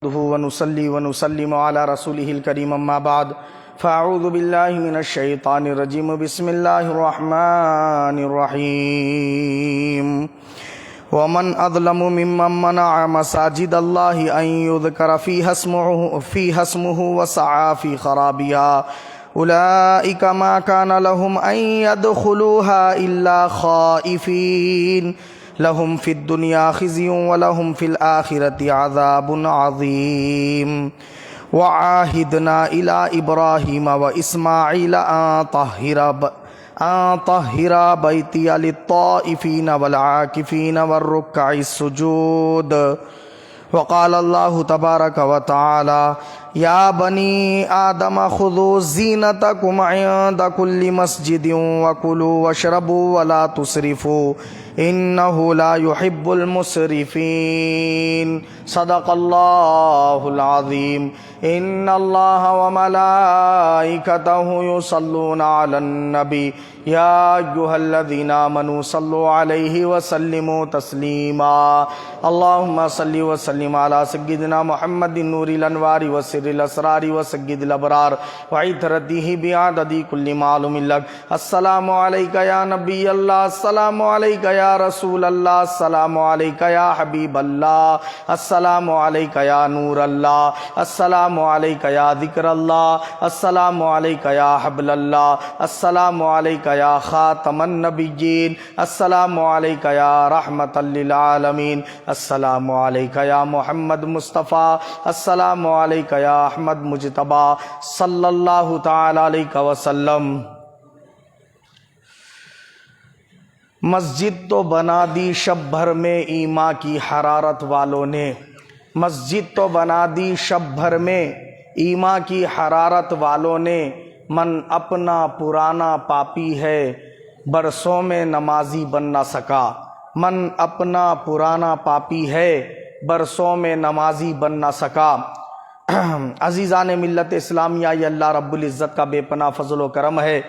ونصلي ونسلم على رسوله الكريم أما بعد فأعوذ بالله من الشيطان الرجيم بسم الله الرحمن الرحيم ومن أظلم ممن منع مساجد الله أن يذكر فيها اسمه وسعى في خرابها أولئك ما كان لهم أن يدخلوها إلا خائفين لهم في الدنيا خزي ولهم في الآخرة عذاب عظيم وعاهدنا إلى إبراهيم وإسماعيل أن طهر بيتي للطائفين والعاكفين والركع السجود. وقال الله تبارك وتعالى يا بني آدم خذوا زينتكم عند كل مسجد وكلوا واشربوا ولا تسرفوا إنه لا يحب المسرفين. صدق الله العظيم. إن الله وملائكته يصلون على النبي يا أيها الذين آمنوا صلوا عليه وسلموا تسليما. اللهم صل وسلم على سيدنا محمد نور الأنوار وسر الأسرار وسيد الأبرار وعطرته بعدد كل معلوم لك. السلام عليك يا نبي الله، السلام عليك يا رسول الله، السلام عليك يا حبيب الله، السلام عليك يا نور الله، السلام عليك يا ذكر الله، السلام عليك يا حبل الله، السلام عليك يا خاتم النبيين، السلام عليك يا رحمة للعالمين، السلام عليك يا محمد مصطفى، السلام عليك يا احمد مجتبى صلی اللہ تعالی علیہ وسلم. مسجد تو بنا دی شب بھر میں ایماں کی حرارت والوں نے، مسجد تو بنا دی شب بھر میں ایماں کی حرارت والوں نے، من اپنا پرانا پاپی ہے برسوں میں نمازی بن نہ سکا، من اپنا پرانا پاپی ہے برسوں میں نمازی بن نہ سکا. عزیزان ملت اسلامیہ، یہ اللہ رب العزت کا بے پناہ فضل و کرم ہے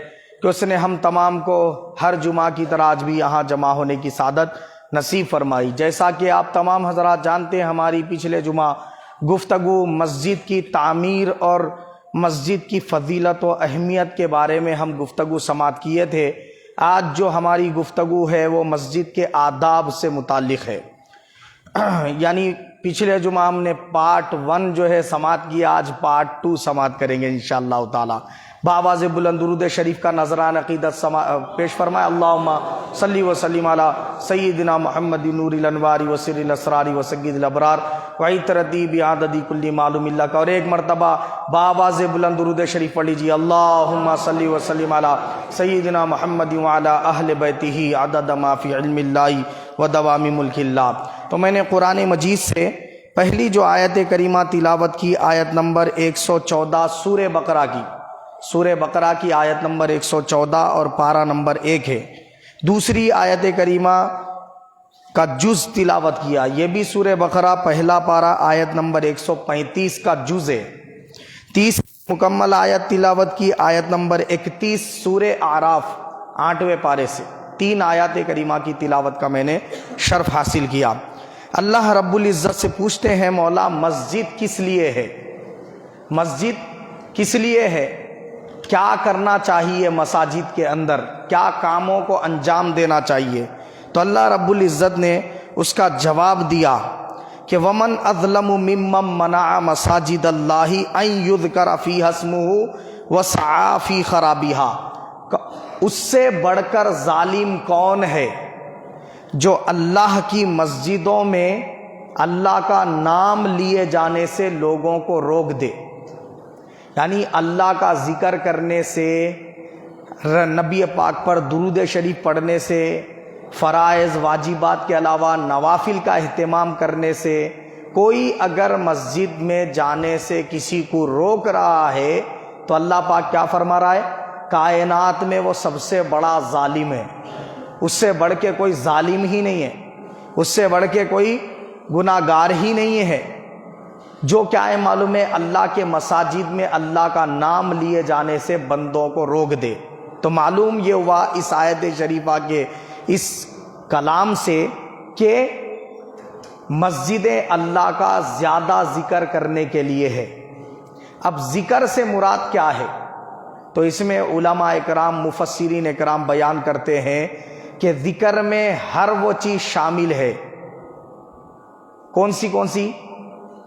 کہ اس نے ہم تمام کو ہر جمعہ کی طرح آج بھی یہاں جمع ہونے کی سعادت نصیب فرمائی. جیسا کہ آپ تمام حضرات جانتے ہیں، ہماری پچھلے جمعہ گفتگو مسجد کی تعمیر اور مسجد کی فضیلت و اہمیت کے بارے میں ہم گفتگو سماعت کیے تھے. آج جو ہماری گفتگو ہے وہ مسجد کے آداب سے متعلق ہے. یعنی پچھلے جمعہ ہم نے پارٹ 1 جو ہے سماعت کیا، آج پارٹ 2 سماعت کریں گے انشاءاللہ تعالی. بآواز بلند درود شریف کا نذران عقیدت پیش فرمائے. اللہم صلی وسلم علی سیدنا محمد نور الانوار وسر الاسرار وسید الابرار وعطرتی بعدد کل معلوم اللہ کا. اور ایک مرتبہ بآواز بلند درود شریف پڑھ لیجیے. اللہم صلی وسلم علی سیدنا محمد وعلی اہل بیتہ عدد ما فی علم اللہ ودوام ملک اللہ. تو میں نے قرآن مجید سے پہلی جو آیت کریمہ تلاوت کی، آیت نمبر 114 سورہ بقرہ کی، سورہ بقرہ کی آیت نمبر 114 اور پارہ نمبر 1 ہے. دوسری آیت کریمہ کا جز تلاوت کیا، یہ بھی سورہ بقرہ پہلا پارہ آیت نمبر 135 کا جز ہے. تیسری مکمل آیت تلاوت کی، آیت نمبر 31 سورہ اعراف 8ویں پارے سے. 3 آیات کریمہ کی تلاوت کا میں نے شرف حاصل کیا. اللہ رب العزت سے پوچھتے ہیں مولا مسجد کس لیے ہے، مسجد کس لیے ہے، کیا کرنا چاہیے مساجد کے اندر، کیا کاموں کو انجام دینا چاہیے. تو اللہ رب العزت نے اس کا جواب دیا کہ ومن اظلم ممن منع مساجد اللہ ان یذکر فیہا اسمہ وسعی فی خرابہا. اس سے بڑھ کر ظالم کون ہے جو اللہ کی مسجدوں میں اللہ کا نام لیے جانے سے لوگوں کو روک دے. یعنی اللہ کا ذکر کرنے سے، نبی پاک پر درود شریف پڑھنے سے، فرائض واجبات کے علاوہ نوافل کا اہتمام کرنے سے کوئی اگر مسجد میں جانے سے کسی کو روک رہا ہے تو اللہ پاک کیا فرما رہا ہے؟ کائنات میں وہ سب سے بڑا ظالم ہے. اس سے بڑھ کے کوئی ظالم ہی نہیں ہے، اس سے بڑھ کے کوئی گناہ گار ہی نہیں ہے جو کیا ہے معلوم ہے، اللہ کے مساجد میں اللہ کا نام لیے جانے سے بندوں کو روک دے. تو معلوم یہ ہوا اس آیت شریفہ کے اس کلام سے کہ مسجدیں اللہ کا زیادہ ذکر کرنے کے لیے ہے۔ اب ذکر سے مراد کیا ہے؟ تو اس میں علماء اکرام مفسرین اکرام بیان کرتے ہیں کہ ذکر میں ہر وہ چیز شامل ہے۔ کون سی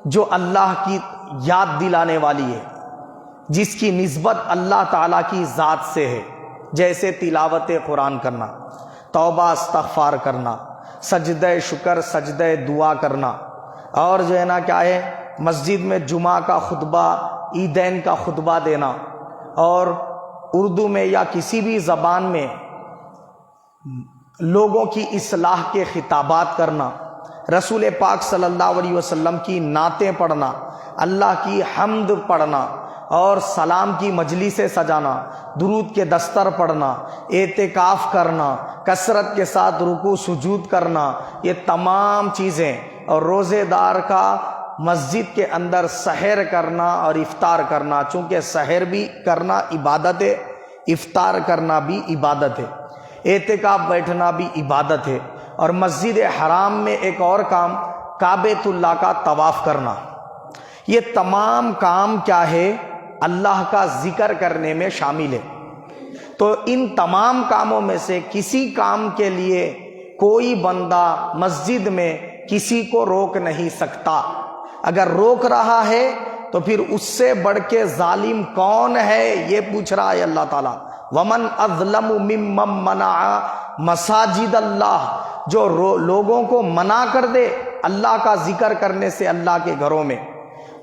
جو اللہ کی یاد دلانے والی ہے، جس کی نسبت اللہ تعالیٰ کی ذات سے ہے، جیسے تلاوت قرآن کرنا، توبہ استغفار کرنا، سجدہ شکر سجدہ دعا کرنا، اور جو ہے نا کیا ہے مسجد میں جمعہ کا خطبہ، عیدین کا خطبہ دینا، اور اردو میں یا کسی بھی زبان میں لوگوں کی اصلاح کے خطابات کرنا، رسول پاک صلی اللہ علیہ وسلم کی نعتیں پڑھنا، اللہ کی حمد پڑھنا، اور سلام کی مجلسیں سجانا، درود کے دستر پڑھنا، اعتکاف کرنا، کثرت کے ساتھ رکوع سجود کرنا، یہ تمام چیزیں، اور روزے دار کا مسجد کے اندر سحر کرنا اور افطار کرنا، چونکہ سحر بھی کرنا عبادت ہے، افطار کرنا بھی عبادت ہے، اعتکاف بیٹھنا بھی عبادت ہے، اور مسجد حرام میں ایک اور کام کعبۃ اللہ کا طواف کرنا، یہ تمام کام کیا ہے اللہ کا ذکر کرنے میں شامل ہے۔ تو ان تمام کاموں میں سے کسی کام کے لیے کوئی بندہ مسجد میں کسی کو روک نہیں سکتا۔ اگر روک رہا ہے تو پھر اس سے بڑھ کے ظالم کون ہے یہ پوچھ رہا ہے اللہ تعالیٰ۔ وَمَنْ أَظْلَمُ مِمَّنْ مَنَعَ مَسَاجِدَ اللَّهِ، جو لوگوں کو منع کر دے اللہ کا ذکر کرنے سے اللہ کے گھروں میں،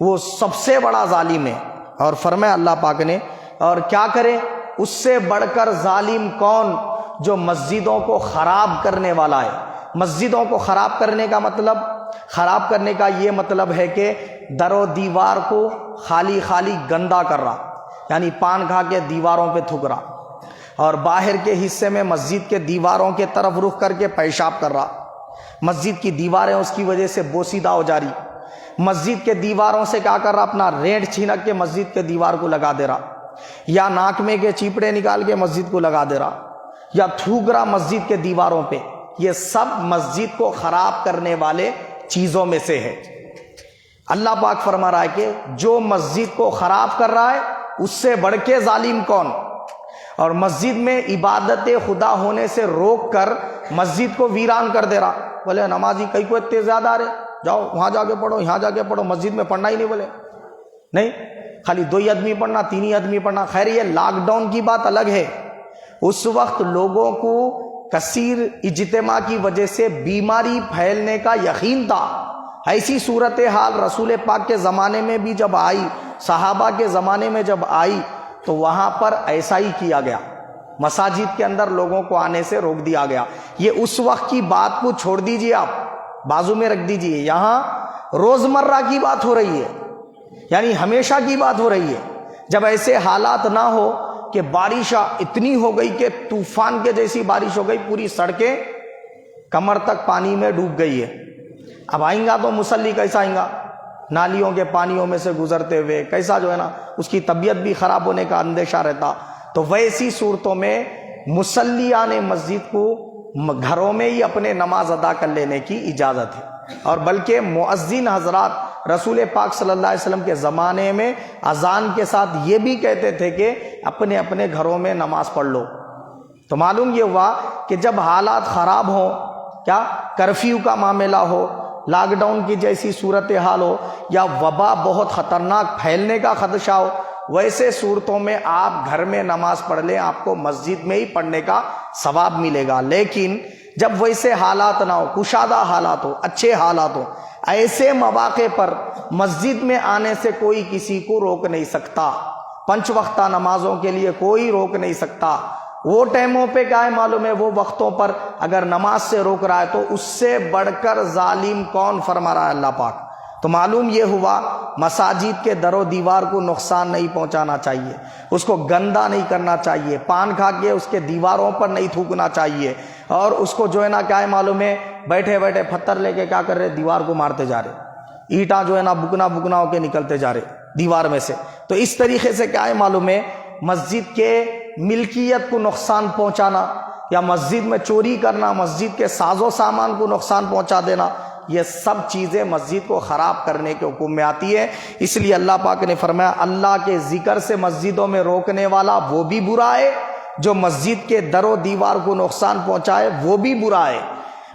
وہ سب سے بڑا ظالم ہے۔ اور فرمایا اللہ پاک نے، اور کیا کرے اس سے بڑھ کر ظالم کون، جو مسجدوں کو خراب کرنے والا ہے۔ مسجدوں کو خراب کرنے کا مطلب، خراب کرنے کا یہ مطلب ہے کہ در و دیوار کو خالی گندا کر رہا، یعنی پان کھا کے دیواروں پہ تھوک رہا، اور باہر کے حصے میں مسجد کے دیواروں کے طرف رخ کر کے پیشاب کر رہا، مسجد کی دیواریں اس کی وجہ سے بوسیدہ ہو جا رہی، مسجد کے دیواروں سے کیا کر رہا، اپنا رینٹ چھینک کے مسجد کے دیوار کو لگا دے رہا، یا ناک میں کے چیپڑے نکال کے مسجد کو لگا دے رہا، یا تھوک رہا مسجد کے دیواروں پہ۔ یہ سب مسجد کو خراب کرنے والے چیزوں میں سے ہے۔ اللہ پاک فرما رہا ہے کہ جو مسجد کو خراب کر رہا ہے اس سے بڑھ کے ظالم کون، اور مسجد میں عبادت خدا ہونے سے روک کر مسجد کو ویران کر دے رہا۔ بولے نمازی کئی کو اتنے زیادہ آ رہے، جاؤ وہاں جا کے پڑھو، یہاں جا کے پڑھو، مسجد میں پڑھنا ہی نہیں، بولے نہیں، خالی 2 آدمی پڑھنا، 3 آدمی پڑھنا۔ خیر یہ لاک ڈاؤن کی بات الگ ہے، اس وقت لوگوں کو کثیر اجتماع کی وجہ سے بیماری پھیلنے کا یقین تھا۔ ایسی صورتحال رسول پاک کے زمانے میں بھی جب آئی، صحابہ کے زمانے میں جب آئی، تو وہاں پر ایسا ہی کیا گیا، مساجد کے اندر لوگوں کو آنے سے روک دیا گیا۔ یہ اس وقت کی بات کو چھوڑ دیجئے، آپ بازو میں رکھ دیجئے، یہاں روزمرہ کی بات ہو رہی ہے، یعنی ہمیشہ کی بات ہو رہی ہے۔ جب ایسے حالات نہ ہو کہ بارش اتنی ہو گئی کہ طوفان کے جیسی بارش ہو گئی، پوری سڑکیں کمر تک پانی میں ڈوب گئی ہے، اب آئیں گا تو مصلی کیسا آئیں گا، نالیوں کے پانیوں میں سے گزرتے ہوئے، کیسا جو ہے نا اس کی طبیعت بھی خراب ہونے کا اندیشہ رہتا۔ تو ویسی صورتوں میں مصلیان مسجد کو گھروں میں ہی اپنے نماز ادا کر لینے کی اجازت ہے، اور بلکہ مؤذن حضرات رسول پاک صلی اللہ علیہ وسلم کے زمانے میں اذان کے ساتھ یہ بھی کہتے تھے کہ اپنے اپنے گھروں میں نماز پڑھ لو۔ تو معلوم یہ ہوا کہ جب حالات خراب ہوں، کیا کرفیو کا معاملہ ہو، لاک ڈاؤن کی جیسی صورتحال ہو، یا وبا بہت خطرناک پھیلنے کا خدشہ ہو، ویسے صورتوں میں آپ گھر میں نماز پڑھ لیں، آپ کو مسجد میں ہی پڑھنے کا ثواب ملے گا۔ لیکن جب ویسے حالات نہ ہو، کشادہ حالات ہو، اچھے حالات ہو، ایسے مواقع پر مسجد میں آنے سے کوئی کسی کو روک نہیں سکتا، 5 وقتہ نمازوں کے لیے کوئی روک نہیں سکتا۔ وہ ٹائموں پہ کیا ہے معلوم ہے، وہ وقتوں پر اگر نماز سے روک رہا ہے تو اس سے بڑھ کر ظالم کون، فرما رہا ہے اللہ پاک۔ تو معلوم یہ ہوا مساجد کے در و دیوار کو نقصان نہیں پہنچانا چاہیے، اس کو گندا نہیں کرنا چاہیے، پان کھا کے اس کے دیواروں پر نہیں تھوکنا چاہیے، اور اس کو جو ہے نا کیا ہے معلوم ہے، بیٹھے بیٹھے پتھر لے کے کیا کر رہے، دیوار کو مارتے جا رہے، اینٹاں جو ہے نا بکنا ہو کے نکلتے جا رہے دیوار میں سے۔ تو اس طریقے سے کیا ہے معلوم ہے، مسجد کے ملکیت کو نقصان پہنچانا، یا مسجد میں چوری کرنا، مسجد کے ساز و سامان کو نقصان پہنچا دینا، یہ سب چیزیں مسجد کو خراب کرنے کے حکم میں آتی ہے۔ اس لیے اللہ پاک نے فرمایا اللہ کے ذکر سے مسجدوں میں روکنے والا وہ بھی برا ہے، جو مسجد کے در و دیوار کو نقصان پہنچائے وہ بھی برا ہے۔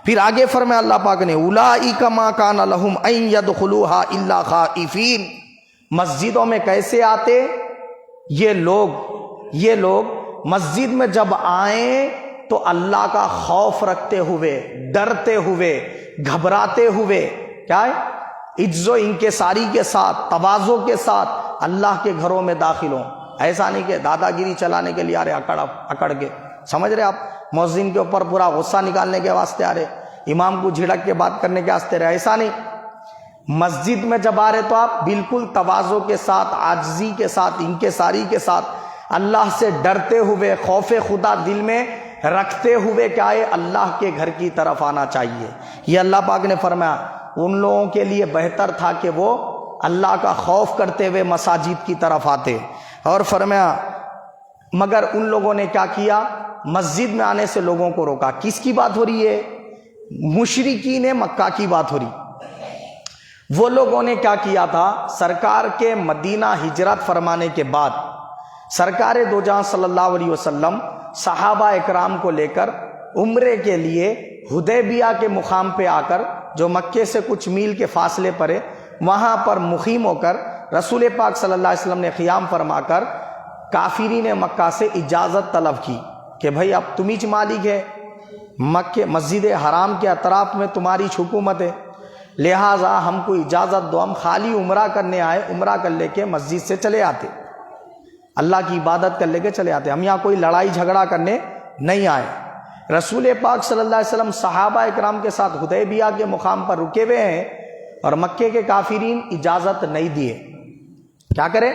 پھر آگے فرمایا اللہ پاک نے اولئک ما کان لہم ان یدخلوها الا خائفین، مسجدوں میں کیسے آتے؟ یہ لوگ مسجد میں جب آئیں تو اللہ کا خوف رکھتے ہوئے، ڈرتے ہوئے، گھبراتے ہوئے، کیا ہے، عجز و انکساری کے ساتھ، تواضع کے ساتھ اللہ کے گھروں میں داخل ہوں۔ ایسا نہیں کہ دادا گیری چلانے کے لیے آ رہے اکڑ کے، سمجھ رہے آپ، مؤذن کے اوپر پورا غصہ نکالنے کے واسطے آ رہے، امام کو جھڑک کے بات کرنے کے واسطے رہے، ایسا نہیں۔ مسجد میں جب آ رہے تو آپ بالکل تواضع کے ساتھ، عاجزی کے ساتھ، انکساری کے ساتھ، اللہ سے ڈرتے ہوئے، خوف خدا دل میں رکھتے ہوئے کیا ہے، اللہ کے گھر کی طرف آنا چاہیے۔ یہ اللہ پاک نے فرمایا ان لوگوں کے لیے بہتر تھا کہ وہ اللہ کا خوف کرتے ہوئے مساجد کی طرف آتے، اور فرمایا مگر ان لوگوں نے کیا کیا، مسجد میں آنے سے لوگوں کو روکا۔ کس کی بات ہو رہی ہے؟ مشرکین مکہ کی بات ہو رہی۔ وہ لوگوں نے کیا کیا تھا، سرکار کے مدینہ ہجرت فرمانے کے بعد سرکار دو جہاں صلی اللہ علیہ وسلم صحابہ اکرام کو لے کر عمرے کے لیے حدیبیہ کے مقام پہ آ کر، جو مکے سے کچھ میل کے فاصلے پر ہے، وہاں پر مقیم ہو کر رسول پاک صلی اللہ علیہ وسلم نے قیام فرما کر کافرین مکہ سے اجازت طلب کی کہ بھائی اب تم ہی مالک ہے، مکہ مسجد حرام کے اطراف میں تمہاری حکومت ہے، لہٰذا ہم کو اجازت دو، ہم خالی عمرہ کرنے آئے، عمرہ کر لے کے مسجد سے چلے آتے، اللہ کی عبادت کر لے کے چلے آتے، ہم یہاں کوئی لڑائی جھگڑا کرنے نہیں آئے۔ رسول پاک صلی اللہ علیہ وسلم صحابہ اکرام کے ساتھ حدیبیہ کے مقام پر رکے ہوئے ہیں، اور مکے کے کافرین اجازت نہیں دیے، کیا کرے،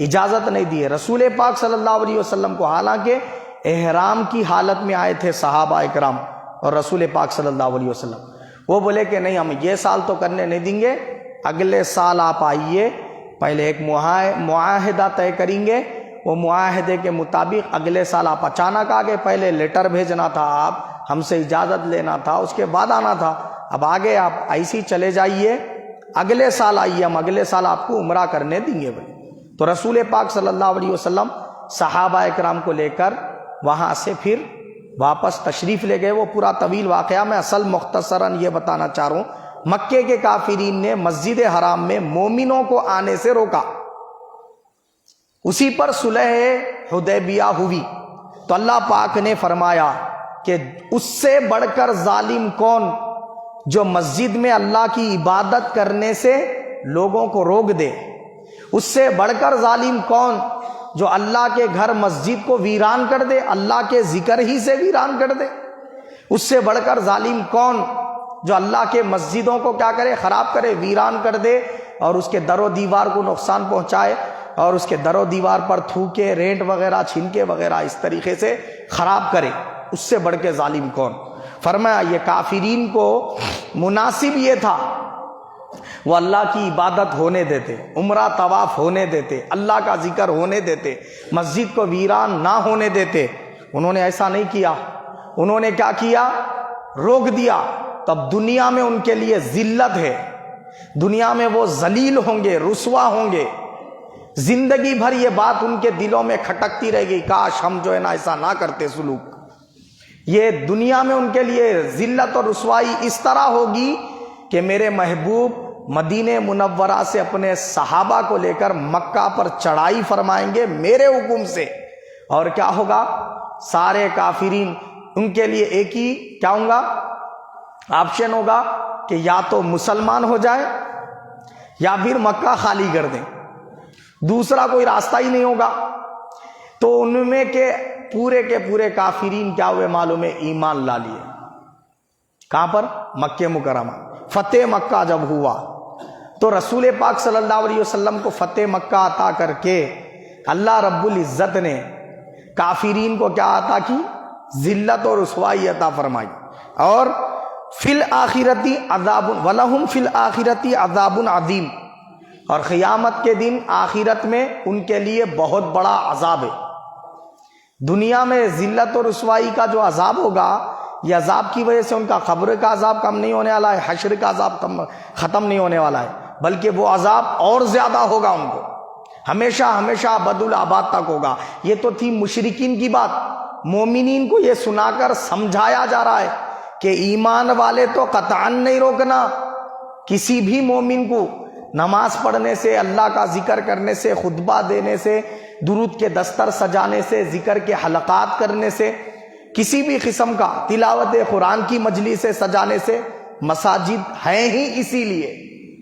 اجازت نہیں دیے رسول پاک صلی اللہ علیہ وسلم کو، حالانکہ احرام کی حالت میں آئے تھے صحابہ اکرام اور رسول پاک صلی اللہ علیہ وسلم، وہ بولے کہ نہیں ہم یہ سال تو کرنے نہیں دیں گے، اگلے سال آپ آئیے، پہلے ایک معاہدہ طے کریں گے، وہ معاہدے کے مطابق اگلے سال آپ اچانک آگے، پہلے لیٹر بھیجنا تھا، آپ ہم سے اجازت لینا تھا، اس کے بعد آنا تھا، اب آگے آپ ایسی چلے جائیے، اگلے سال آئیے، ہم اگلے سال آپ کو عمرہ کرنے دیں گے بھائی۔ تو رسول پاک صلی اللہ علیہ وسلم صحابہ اکرام کو لے کر وہاں سے پھر واپس تشریف لے گئے۔ وہ پورا طویل واقعہ میں اصل مختصراً یہ بتانا چاہ رہا ہوں، مکے کے کافرین نے مسجد حرام میں مومنوں کو آنے سے روکا، اسی پر صلح حدیبیہ ہوئی، تو اللہ پاک نے فرمایا کہ اس سے بڑھ کر ظالم کون، جو مسجد میں اللہ کی عبادت کرنے سے لوگوں کو روک دے، اس سے بڑھ کر ظالم کون، جو اللہ کے گھر مسجد کو ویران کر دے، اللہ کے ذکر ہی سے ویران کر دے، اس سے بڑھ کر ظالم کون، جو اللہ کے مسجدوں کو کیا کرے، خراب کرے، ویران کر دے، اور اس کے در و دیوار کو نقصان پہنچائے، اور اس کے در و دیوار پر تھوکے، رینٹ وغیرہ، چھنکے وغیرہ اس طریقے سے خراب کرے، اس سے بڑھ کے ظالم کون۔ فرمایا یہ کافرین کو مناسب یہ تھا وہ اللہ کی عبادت ہونے دیتے، عمرہ طواف ہونے دیتے، اللہ کا ذکر ہونے دیتے، مسجد کو ویران نہ ہونے دیتے، انہوں نے ایسا نہیں کیا، انہوں نے کیا کیا، روک دیا۔ تب دنیا میں ان کے لیے ذلت ہے، دنیا میں وہ ذلیل ہوں گے، رسوا ہوں گے، زندگی بھر یہ بات ان کے دلوں میں کھٹکتی رہے گی، کاش ہم جو ہے نا ایسا نہ کرتے سلوک۔ یہ دنیا میں ان کے لیے ذلت اور رسوائی اس طرح ہوگی کہ میرے محبوب مدینہ منورہ سے اپنے صحابہ کو لے کر مکہ پر چڑھائی فرمائیں گے میرے حکم سے، اور کیا ہوگا، سارے کافرین ان کے لیے ایک ہی کیا ہوگا، آپشن ہوگا کہ یا تو مسلمان ہو جائے یا پھر مکہ خالی کر دیں، دوسرا کوئی راستہ ہی نہیں ہوگا۔ تو ان میں کے پورے کافرین کیا ہوئے معلوم ہے، ایمان لا لیے، کہاں پر، مکہ مکرمہ۔ فتح مکہ جب ہوا تو رسول پاک صلی اللہ علیہ وسلم کو فتح مکہ عطا کر کے اللہ رب العزت نے کافرین کو کیا عطا کی، ذلت اور رسوائی عطا فرمائی، اور فی الآخرتی عذاب ولہم فی الآخرتی عذاب عظیم، اور قیامت کے دن آخرت میں ان کے لیے بہت بڑا عذاب ہے۔ دنیا میں ذلت اور رسوائی کا جو عذاب ہوگا یہ عذاب کی وجہ سے ان کا قبر کا عذاب کم نہیں ہونے والا ہے، حشر کا عذاب ختم نہیں ہونے والا ہے، بلکہ وہ عذاب اور زیادہ ہوگا ان کو، ہمیشہ ہمیشہ ابدالآباد تک ہوگا۔ یہ تو تھی مشرکین کی بات، مومنین کو یہ سنا کر سمجھایا جا رہا ہے کہ ایمان والے تو قطعاً نہیں روکنا کسی بھی مومن کو نماز پڑھنے سے، اللہ کا ذکر کرنے سے، خطبہ دینے سے، درود کے دستر سجانے سے، ذکر کے حلقات کرنے سے، کسی بھی قسم کا تلاوت قرآن کی مجلس سے سجانے سے۔ مساجد ہیں ہی اسی لیے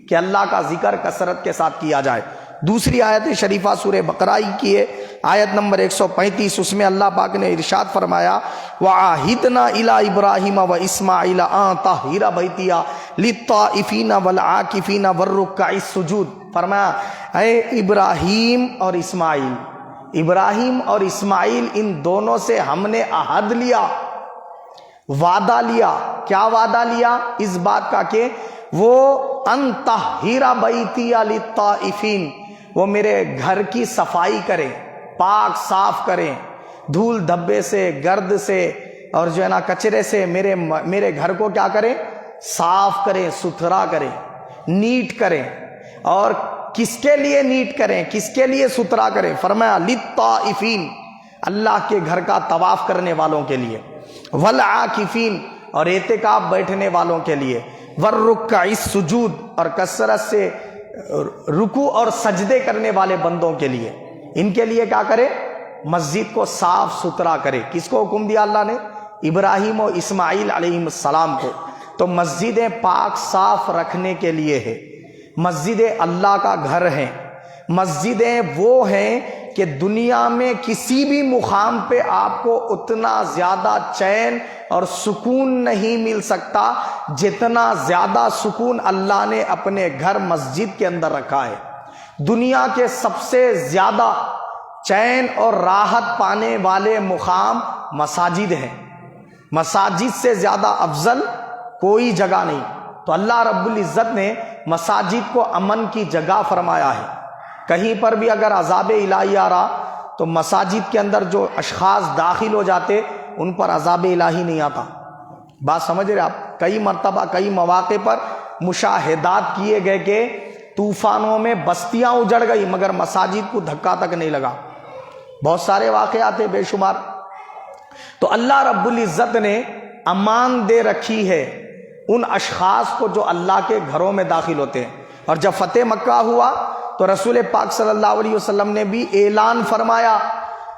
کہ اللہ کا ذکر کثرت کے ساتھ کیا جائے۔ دوسری آیت شریفہ سورہ بقرہ کی ہے، آیت نمبر 135، اس میں اللہ پاک نے ارشاد فرمایا وَعَاهِدْنَا إِلَىٰ إِبْرَاهِيمَ وَإِسْمَاعِيلَ أَن طَهِّرَ بَيْتِيَ لِلطَّائِفِينَ وَالْعَاكِفِينَ وَالرُّكَّعِ السُّجُودِ، فرمایا اے ابراہیم اور اسماعیل، ابراہیم اور اسماعیل ان دونوں سے ہم نے عہد لیا، وعدہ لیا۔ کیا وعدہ لیا؟ اس بات کا کہ وہ ان طَهِّرَ بَيْتِيَ لِلطَّائِفِينَ، وہ میرے گھر کی صفائی کریں، پاک صاف کریں، دھول دھبے سے، گرد سے اور جو ہے نا کچرے سے میرے گھر کو کیا کریں؟ صاف کریں، ستھرا کریں، نیٹ کریں۔ اور کس کے لیے نیٹ کریں، کس کے لیے ستھرا کریں؟ فرمایا للطائفین، اللہ کے گھر کا طواف کرنے والوں کے لیے، والعاکفین، اور اعتکاف بیٹھنے والوں کے لیے، والرکع السجود، اور کثرت سے رکوع اور سجدے کرنے والے بندوں کے لیے۔ ان کے لیے کیا کرے؟ مسجد کو صاف ستھرا کرے۔ کس کو حکم دیا اللہ نے؟ ابراہیم و اسماعیل علیہ السلام کو۔ تو مسجدیں پاک صاف رکھنے کے لیے ہے، مسجدیں اللہ کا گھر ہیں، مسجدیں وہ ہیں کہ دنیا میں کسی بھی مقام پہ آپ کو اتنا زیادہ چین اور سکون نہیں مل سکتا جتنا زیادہ سکون اللہ نے اپنے گھر مسجد کے اندر رکھا ہے۔ دنیا کے سب سے زیادہ چین اور راحت پانے والے مقام مساجد ہیں، مساجد سے زیادہ افضل کوئی جگہ نہیں۔ تو اللہ رب العزت نے مساجد کو امن کی جگہ فرمایا ہے۔ کہیں پر بھی اگر عذاب الہی آ رہا تو مساجد کے اندر جو اشخاص داخل ہو جاتے ان پر عذاب الہی نہیں آتا۔ بات سمجھ رہے آپ؟ کئی مرتبہ کئی مواقع پر مشاہدات کیے گئے کہ طوفانوں میں بستیاں اجڑ گئی مگر مساجد کو دھکا تک نہیں لگا۔ بہت سارے واقعات ہیں بے شمار۔ تو اللہ رب العزت نے امان دے رکھی ہے ان اشخاص کو جو اللہ کے گھروں میں داخل ہوتے ہیں۔ اور جب فتح مکہ ہوا تو رسول پاک صلی اللہ علیہ وسلم نے بھی اعلان فرمایا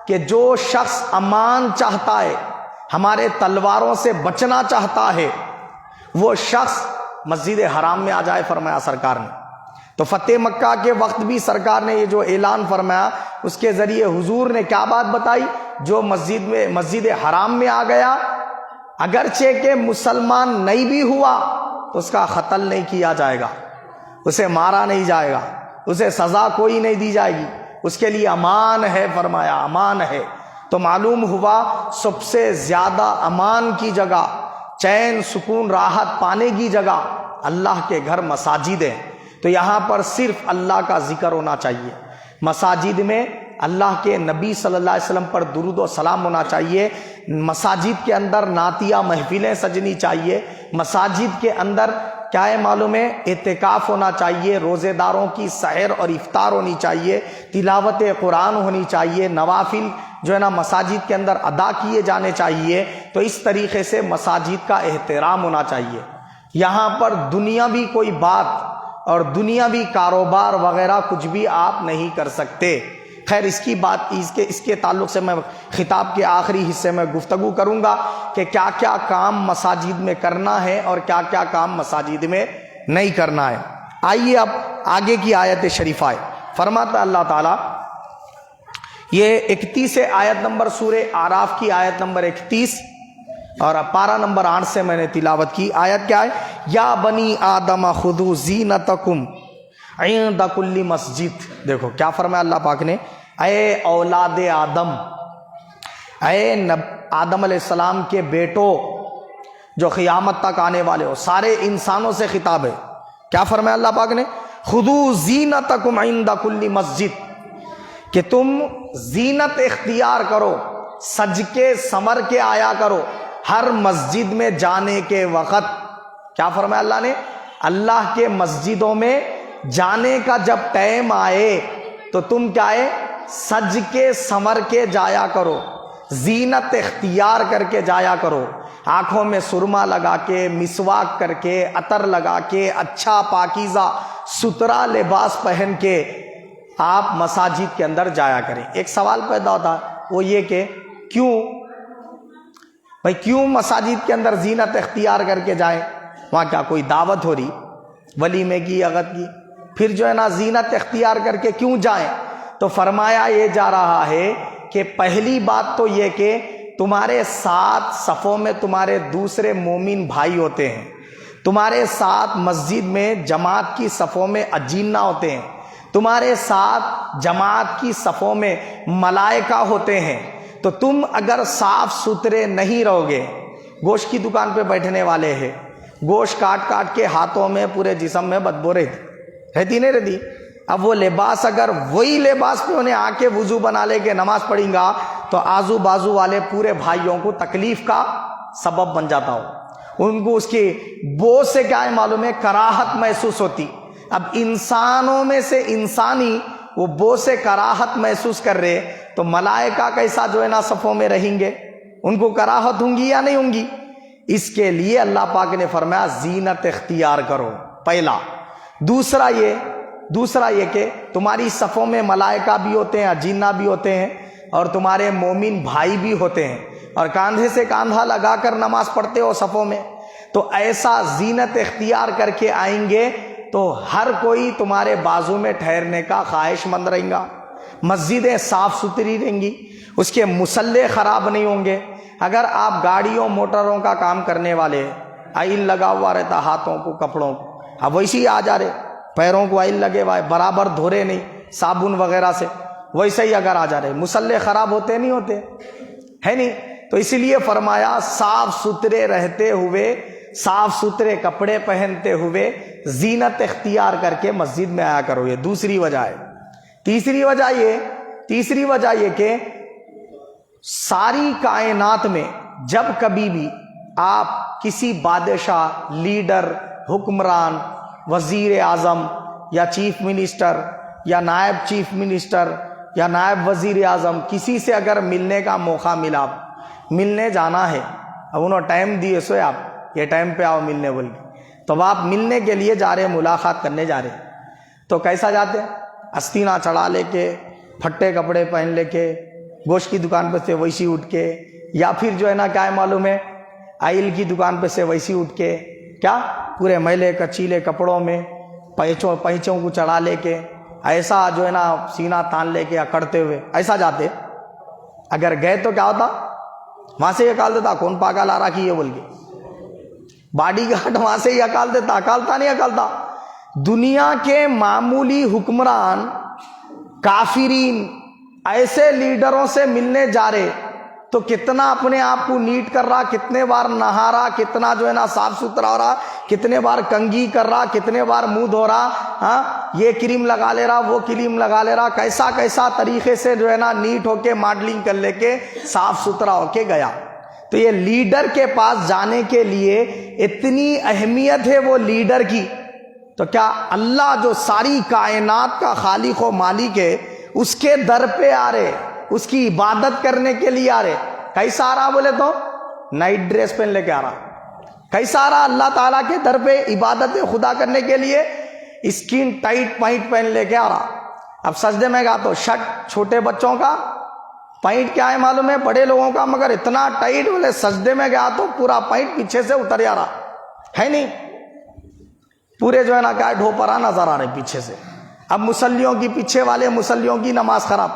کہ جو شخص امان چاہتا ہے، ہمارے تلواروں سے بچنا چاہتا ہے، وہ شخص مسجد حرام میں آ جائے، فرمایا سرکار نے۔ تو فتح مکہ کے وقت بھی سرکار نے یہ جو اعلان فرمایا اس کے ذریعے حضور نے کیا بات بتائی؟ جو مسجد حرام میں آ گیا، اگرچہ کہ مسلمان نہیں بھی ہوا تو اس کا قتل نہیں کیا جائے گا، اسے مارا نہیں جائے گا، اسے سزا کوئی نہیں دی جائے گی، اس کے لیے امان ہے، فرمایا امان ہے۔ تو معلوم ہوا سب سے زیادہ امان کی جگہ، چین سکون راحت پانے کی جگہ اللہ کے گھر مساجد ہیں۔ تو یہاں پر صرف اللہ کا ذکر ہونا چاہیے، مساجد میں اللہ کے نبی صلی اللہ علیہ وسلم پر درود و سلام ہونا چاہیے، مساجد کے اندر نعتیہ محفلیں سجنی چاہیے، مساجد کے اندر کیا ہے معلوم ہے اعتکاف ہونا چاہیے، روزے داروں کی سحر اور افطار ہونی چاہیے، تلاوت قرآن ہونی چاہیے، نوافل جو ہے نا مساجد کے اندر ادا کیے جانے چاہیے۔ تو اس طریقے سے مساجد کا احترام ہونا چاہیے۔ یہاں پر دنیاوی کوئی بات اور دنیاوی کاروبار وغیرہ کچھ بھی آپ نہیں کر سکتے۔ خیر اس کی بات اس کے تعلق سے میں خطاب کے آخری حصے میں گفتگو کروں گا کہ کیا کیا کام مساجد میں کرنا ہے اور کیا کیا کام مساجد میں نہیں کرنا ہے۔ آئیے اب آگے کی آیت شریفہ ہے۔ فرماتا اللہ تعالیٰ، یہ 31 آیت نمبر سورہ اعراف کی آیت نمبر 31 اور پارہ نمبر 8 سے میں نے تلاوت کی۔ آیت کیا ہے؟ یا بنی آدم خذوا زینتکم عند کل مسجد۔ دیکھو کیا فرمایا اللہ پاک نے، اے اولاد آدم، اے آدم علیہ السلام کے بیٹو جو قیامت تک آنے والے ہو، سارے انسانوں سے خطاب ہے۔ کیا فرمایا اللہ پاک نے؟ خذوا زینتکم عند کل مسجد، کہ تم زینت اختیار کرو، سج کے سمر کے آیا کرو ہر مسجد میں جانے کے وقت کیا فرمایا اللہ نے؟ اللہ کے مسجدوں میں جانے کا جب ٹائم آئے تو تم کیا ہے؟ سج کے سنور کے جایا کرو، زینت اختیار کر کے جایا کرو، آنکھوں میں سرما لگا کے، مسواک کر کے، عطر لگا کے، اچھا پاکیزہ ستھرا لباس پہن کے آپ مساجد کے اندر جایا کریں۔ ایک سوال پیدا ہوتا ہے، وہ یہ کہ کیوں بھائی کیوں مساجد کے اندر زینت اختیار کر کے جائیں؟ وہاں کیا کوئی دعوت ہو رہی ولیمے کی عقد کی؟ پھر جو ہے نا زینت اختیار کر کے کیوں جائیں؟ تو فرمایا یہ جا رہا ہے کہ پہلی بات تو یہ کہ تمہارے ساتھ صفوں میں تمہارے دوسرے مومن بھائی ہوتے ہیں، تمہارے ساتھ مسجد میں جماعت کی صفوں میں اجینہ ہوتے ہیں، تمہارے ساتھ جماعت کی صفوں میں ملائکہ ہوتے ہیں، تو تم اگر صاف ستھرے نہیں رہو گے، گوشت کی دکان پہ بیٹھنے والے ہیں، گوشت کاٹ کاٹ کے ہاتھوں میں پورے جسم میں بدبو رہتی نہیں رہتی، اب وہ لباس اگر وہی لباس پہ انہیں آ کے وضو بنا لے کے نماز پڑھیں گا تو آزو بازو والے پورے بھائیوں کو تکلیف کا سبب بن جاتا ہو، ان کو اس کی بو سے کیا ہے معلوم ہے؟ کراہت محسوس ہوتی۔ اب انسانوں میں سے انسانی وہ بو سے کراہت محسوس کر رہے تو ملائکہ کیسا جو ہے نا صفوں میں رہیں گے؟ ان کو کراہت ہوں گی یا نہیں ہوں گی؟ اس کے لیے اللہ پاک نے فرمایا زینت اختیار کرو، پہلا۔ دوسرا یہ کہ تمہاری صفوں میں ملائکہ بھی ہوتے ہیں، اجینہ بھی ہوتے ہیں، اور تمہارے مومن بھائی بھی ہوتے ہیں، اور کاندھے سے کاندھا لگا کر نماز پڑھتے ہو صفوں میں، تو ایسا زینت اختیار کر کے آئیں گے تو ہر کوئی تمہارے بازو میں ٹھہرنے کا خواہش مند رہیں گا، مسجدیں صاف ستھری رہیں گی، اس کے مصلے خراب نہیں ہوں گے۔ اگر آپ گاڑیوں موٹروں کا کام کرنے والے، آئل لگا ہوا رہتا ہاتھوں کو کپڑوں کو، اب ویسے ہی آ جا رہے، پیروں کو آئل لگے ہوا ہے، برابر دھو رہے نہیں صابن وغیرہ سے، ویسے ہی اگر آ جا رہے، مصلے خراب ہوتے نہیں ہوتے ہے نہیں؟ تو اسی لیے فرمایا صاف ستھرے رہتے ہوئے، صاف ستھرے کپڑے پہنتے ہوئے زینت اختیار کر کے مسجد میں آیا کرو، یہ دوسری وجہ ہے۔ تیسری وجہ یہ کہ ساری کائنات میں جب کبھی بھی آپ کسی بادشاہ، لیڈر، حکمران، وزیر اعظم یا چیف منسٹر یا نائب چیف منسٹر یا نائب وزیر اعظم کسی سے اگر ملنے کا موقع ملا، ملنے جانا ہے، اب انہوں ٹائم دیے سوئے آپ یہ ٹائم پہ آؤ ملنے بول کے، تو آپ ملنے کے لیے جا رہے، ملاقات کرنے جا رہے، تو کیسا جاتے؟ استینہ چڑھا لے کے، پھٹے کپڑے پہن لے کے، گوشت کی دکان پہ سے ویسی اٹھ کے، یا پھر جو ہے نا کیا ہے معلوم ہے، آئل کی دکان پہ سے ویسی اٹھ کے، کیا پورے میلے کچیلے کپڑوں میں پہنچوں کو چڑھا لے کے، ایسا جو ہے نا سینہ تان لے کے اکڑتے ہوئے ایسا جاتے؟ اگر گئے تو کیا ہوتا؟ وہاں سے اکال دیتا کون پاگل آ رہا کی یہ بول کے، باڈی گارڈ وہاں سے ہی اکال دیتا، اکالتا نہیں اکالتا۔ دنیا کے معمولی حکمران، کافرین ایسے لیڈروں سے ملنے جا رہے تو کتنا اپنے آپ کو نیٹ کر رہا، کتنے بار نہا رہا، کتنا جو ہے نا صاف ستھرا ہو رہا، کتنے بار کنگھی کر رہا، کتنے بار منہ دھو رہا، ہاں یہ کریم لگا لے رہا، وہ کریم لگا لے رہا، کیسا طریقے سے جو ہے نا نیٹ ہو کے ماڈلنگ کر لے کے صاف ستھرا ہو کے گیا۔ تو یہ لیڈر کے پاس جانے کے لیے اتنی اہمیت ہے وہ لیڈر کی، تو کیا اللہ جو ساری کائنات کا خالق و مالک ہے اس کے در پہ آ رہے، اس کی عبادت کرنے کے لیے آ رہے، کیسا آ رہا بولے تو نائٹ ڈریس پہن لے کے آ رہا، کیسا آ رہا اللہ تعالیٰ کے در پہ عبادت خدا کرنے کے لیے؟ اسکن ٹائٹ پینٹ پہن لے کے آ رہا۔ اب سجدے میں گا تو شرٹ چھوٹے بچوں کا، پینٹ کیا ہے معلوم ہے بڑے لوگوں کا، مگر اتنا ٹائٹ بولے سجدے میں گیا تو پورا پینٹ پیچھے سے اتر جا رہا ہے، نہیں پورے جو ہے نا کیا ڈھوپرا نظر آ رہے پیچھے سے۔ اب مسلیوں کی، پیچھے والے مسلیوں کی نماز خراب،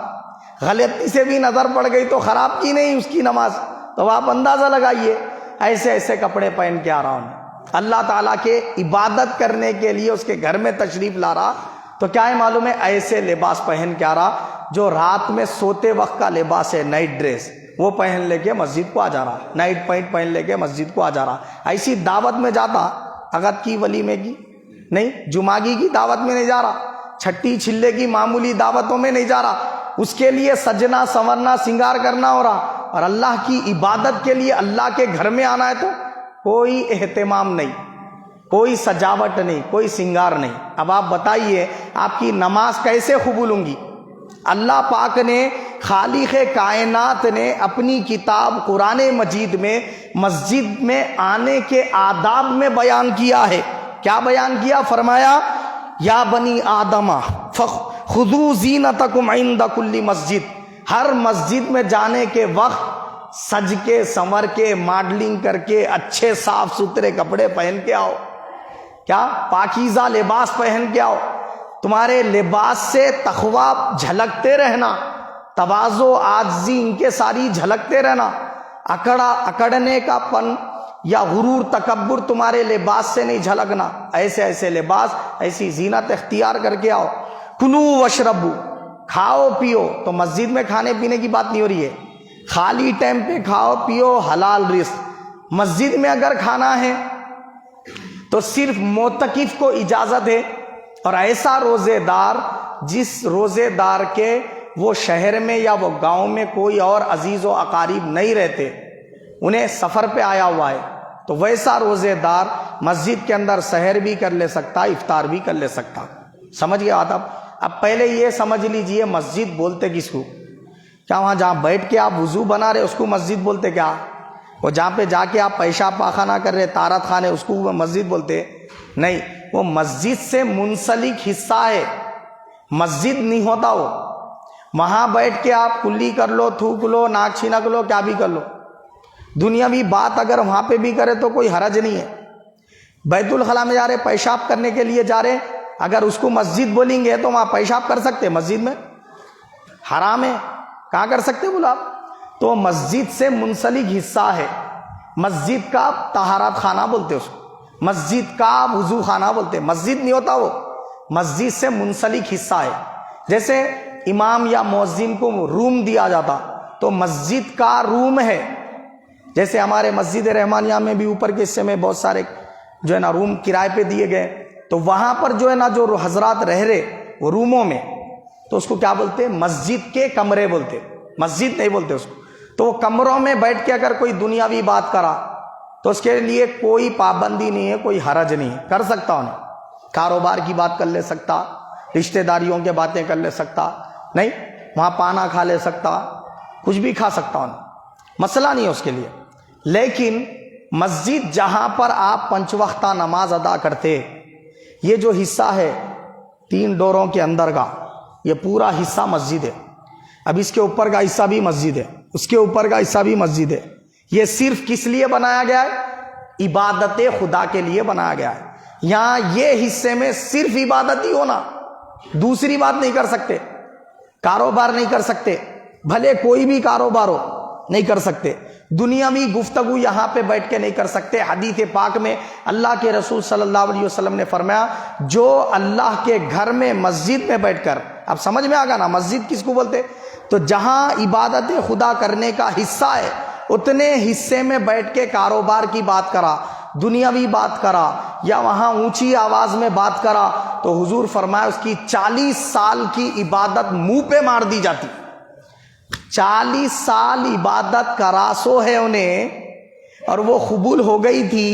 غلطی سے بھی نظر پڑ گئی تو خراب کی نہیں اس کی نماز، تو آپ اندازہ لگائیے ایسے کپڑے پہن کے آ رہا ہوں، اللہ تعالیٰ کے عبادت کرنے کے لیے اس کے گھر میں تشریف لا رہا، تو کیا ہے معلوم ہے ایسے لباس پہن کے آ رہا جو رات میں سوتے وقت کا لباس ہے، نائٹ ڈریس، وہ پہن لے کے مسجد کو آ جا رہا، نائٹ پینٹ پہن لے کے مسجد کو آ جا رہا۔ ایسی دعوت میں جاتا، عقد کی، ولیمے کی نہیں، جمعگی کی دعوت میں نہیں جا رہا، چھٹی چھلے کی معمولی دعوتوں میں نہیں جا رہا، اس کے لیے سجنا سنورنا سنگار کرنا ہو رہا، اور اللہ کی عبادت کے لیے اللہ کے گھر میں آنا ہے تو کوئی اہتمام نہیں، کوئی سجاوٹ نہیں، کوئی سنگار نہیں۔ اب آپ بتائیے آپ کی نماز کیسے قبول ہوں گی؟ اللہ پاک نے، خالق کائنات نے اپنی کتاب قرآن مجید میں مسجد میں آنے کے آداب میں بیان کیا ہے۔ کیا بیان کیا؟ فرمایا یا بنی آدم خذوا زینتکم عند کل مسجد، ہر مسجد میں جانے کے وقت سج کے سنور کے ماڈلنگ کر کے اچھے صاف ستھرے کپڑے پہن کے آؤ، کیا پاکیزہ لباس پہن کے آؤ، تمہارے لباس سے تقوی جھلکتے رہنا، تواضع عاجزی ان کے ساری جھلکتے رہنا، اکڑنے کا پن یا غرور تکبر تمہارے لباس سے نہیں جھلکنا، ایسے ایسے لباس ایسی زینت اختیار کر کے آؤ۔ کلو وشربو، کھاؤ پیو، تو مسجد میں کھانے پینے کی بات نہیں ہو رہی ہے، خالی ٹائم پہ کھاؤ پیو حلال رزق۔ مسجد میں اگر کھانا ہے تو صرف معتکف کو اجازت ہے، اور ایسا روزے دار جس روزے دار کے وہ شہر میں یا وہ گاؤں میں کوئی اور عزیز و اقارب نہیں رہتے، انہیں سفر پہ آیا ہوا ہے، تو ویسا روزے دار مسجد کے اندر سحر بھی کر لے سکتا، افطار بھی کر لے سکتا۔ سمجھ گیا آپ؟ اب پہلے یہ سمجھ لیجئے مسجد بولتے کس کو؟ کیا وہاں جہاں بیٹھ کے آپ وضو بنا رہے اس کو مسجد بولتے کیا؟ وہ جہاں پہ جا کے آپ پیشاب پاخانہ کر رہے طہارت خانے اس کو مسجد بولتے؟ نہیں، وہ مسجد سے منسلک حصہ ہے، مسجد نہیں ہوتا وہ۔ وہاں بیٹھ کے آپ کلی کر لو، تھوک لو، ناک چھینک لو، کیا بھی کر لو، دنیاوی بات اگر وہاں پہ بھی کرے تو کوئی حرج نہیں ہے۔ بیت الخلاء میں جا رہے پیشاب کرنے کے لیے جا رہے، اگر اس کو مسجد بولیں گے تو وہاں پیشاب کر سکتے؟ مسجد میں حرام ہے، کہاں کر سکتے بولا آپ؟ تو مسجد سے منسلک حصہ ہے، مسجد کا طہارت خانہ بولتے اس کو، مسجد کا وضو خانہ بولتے، مسجد نہیں ہوتا وہ، مسجد سے منسلک حصہ ہے۔ جیسے امام یا مؤذن کو روم دیا جاتا تو مسجد کا روم ہے، جیسے ہمارے مسجد رحمانیہ میں بھی اوپر کے حصے میں بہت سارے جو ہے نا روم کرائے پہ دیے گئے، تو وہاں پر جو ہے نا جو حضرات رہ رہے وہ روموں میں، تو اس کو کیا بولتے؟ مسجد کے کمرے بولتے، مسجد نہیں بولتے اس کو۔ تو وہ کمروں میں بیٹھ کے اگر کوئی دنیاوی بات کرا تو اس کے لیے کوئی پابندی نہیں ہے، کوئی حرج نہیں ہے، کر سکتا انہیں، کاروبار کی بات کر لے سکتا، رشتہ داریوں کے باتیں کر لے سکتا، نہیں وہاں پانا کھا لے سکتا، کچھ بھی کھا سکتا انہیں، مسئلہ نہیں ہے اس کے لیے۔ لیکن مسجد جہاں پر آپ 5 وقتہ نماز ادا کرتے، یہ جو حصہ ہے 3 ڈوروں کے اندر کا، یہ پورا حصہ مسجد ہے۔ اب اس کے اوپر کا حصہ بھی مسجد ہے، اس کے اوپر کا حصہ بھی مسجد ہے۔ یہ صرف کس لیے بنایا گیا ہے؟ عبادت خدا کے لیے بنایا گیا ہے۔ یہاں یہ حصے میں صرف عبادت ہی ہونا، دوسری بات نہیں کر سکتے، کاروبار نہیں کر سکتے، بھلے کوئی بھی کاروبار ہو نہیں کر سکتے، دنیاوی گفتگو یہاں پہ بیٹھ کے نہیں کر سکتے۔ حدیث پاک میں اللہ کے رسول صلی اللہ علیہ وسلم نے فرمایا جو اللہ کے گھر میں مسجد میں بیٹھ کر، اب سمجھ میں آگا نا مسجد کس کو بولتے؟ تو جہاں عبادت خدا کرنے کا حصہ ہے اتنے حصے میں بیٹھ کے کاروبار کی بات کرا، دنیاوی بات کرا، یا وہاں اونچی آواز میں بات کرا، تو حضور فرمایا اس کی 40 سال کی عبادت منہ پہ مار دی جاتی۔ 40 سال عبادت کا راسو ہے انہیں، اور وہ قبول ہو گئی تھی،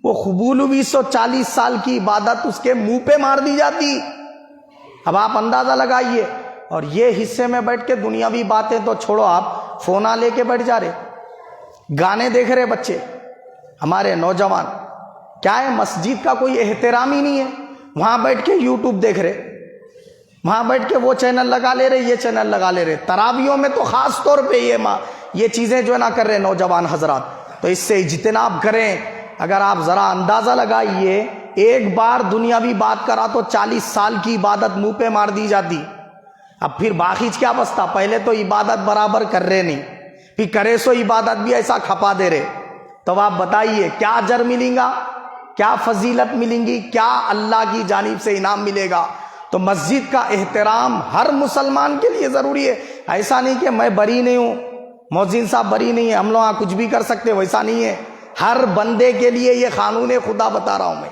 وہ قبول ہوئی 140 سال کی عبادت اس کے منہ پہ مار دی جاتی۔ اب آپ اندازہ لگائیے، اور یہ حصے میں بیٹھ کے دنیاوی باتیں تو چھوڑو، آپ فونا لے کے بیٹھ جا رہے، گانے دیکھ رہے بچے، ہمارے نوجوان، کیا ہے مسجد کا کوئی احترام ہی نہیں ہے، وہاں بیٹھ کے یوٹیوب دیکھ رہے، وہاں بیٹھ کے وہ چینل لگا لے رہے، یہ چینل لگا لے رہے، تراویحوں میں تو خاص طور پہ یہ چیزیں جو ہے نہ کر رہے نوجوان حضرات، تو اس سے اجتناب کریں۔ اگر آپ ذرا اندازہ لگائیے، ایک بار دنیاوی بات کرا تو 40 سال کی عبادت منہ پہ مار دی جاتی، اب پھر باقی کیا بستا؟ پہلے تو عبادت برابر کر رہے نہیں، پھر کرے سو عبادت بھی ایسا کھپا دے رہے، تو آپ بتائیے کیا اجر ملیں گا، کیا فضیلت ملیں گی، کیا اللہ کی جانب سے انعام ملے گا؟ تو مسجد کا احترام ہر مسلمان کے لیے ضروری ہے۔ ایسا نہیں کہ میں بری نہیں ہوں، مؤذن صاحب بری نہیں ہے، ہم لوگ کچھ بھی کر سکتے، ویسا نہیں ہے۔ ہر بندے کے لیے یہ قانون خدا بتا رہا ہوں میں،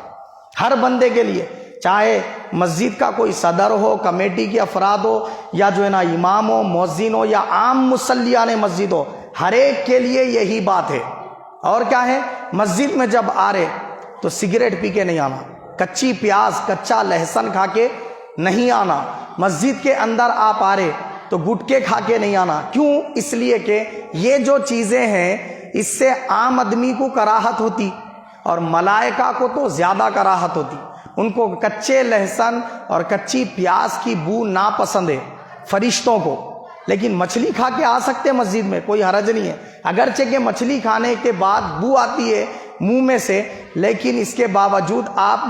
ہر بندے کے لیے، چاہے مسجد کا کوئی صدر ہو، کمیٹی کے افراد ہو، یا جو ہے نا امام ہو، مؤذن ہو، یا عام مصلیان مسجد ہو، ہر ایک کے لیے یہی بات ہے۔ اور کیا ہے؟ مسجد میں جب آ رہے تو سگریٹ پی کے نہیں آنا، کچی پیاز کچا لہسن کھا کے نہیں آنا، مسجد کے اندر آپ آ رہے تو گٹکے کھا کے نہیں آنا۔ کیوں؟ اس لیے کہ یہ جو چیزیں ہیں اس سے عام آدمی کو کراہت ہوتی اور ملائکہ کو تو زیادہ کراہت ہوتی، ان کو کچے لہسن اور کچی پیاز کی بو ناپسند ہے فرشتوں کو، لیکن مچھلی کھا کے آ سکتے مسجد میں، کوئی حرج نہیں ہے، اگرچہ کہ مچھلی کھانے کے بعد بو آتی ہے منہ میں سے، لیکن اس کے باوجود آپ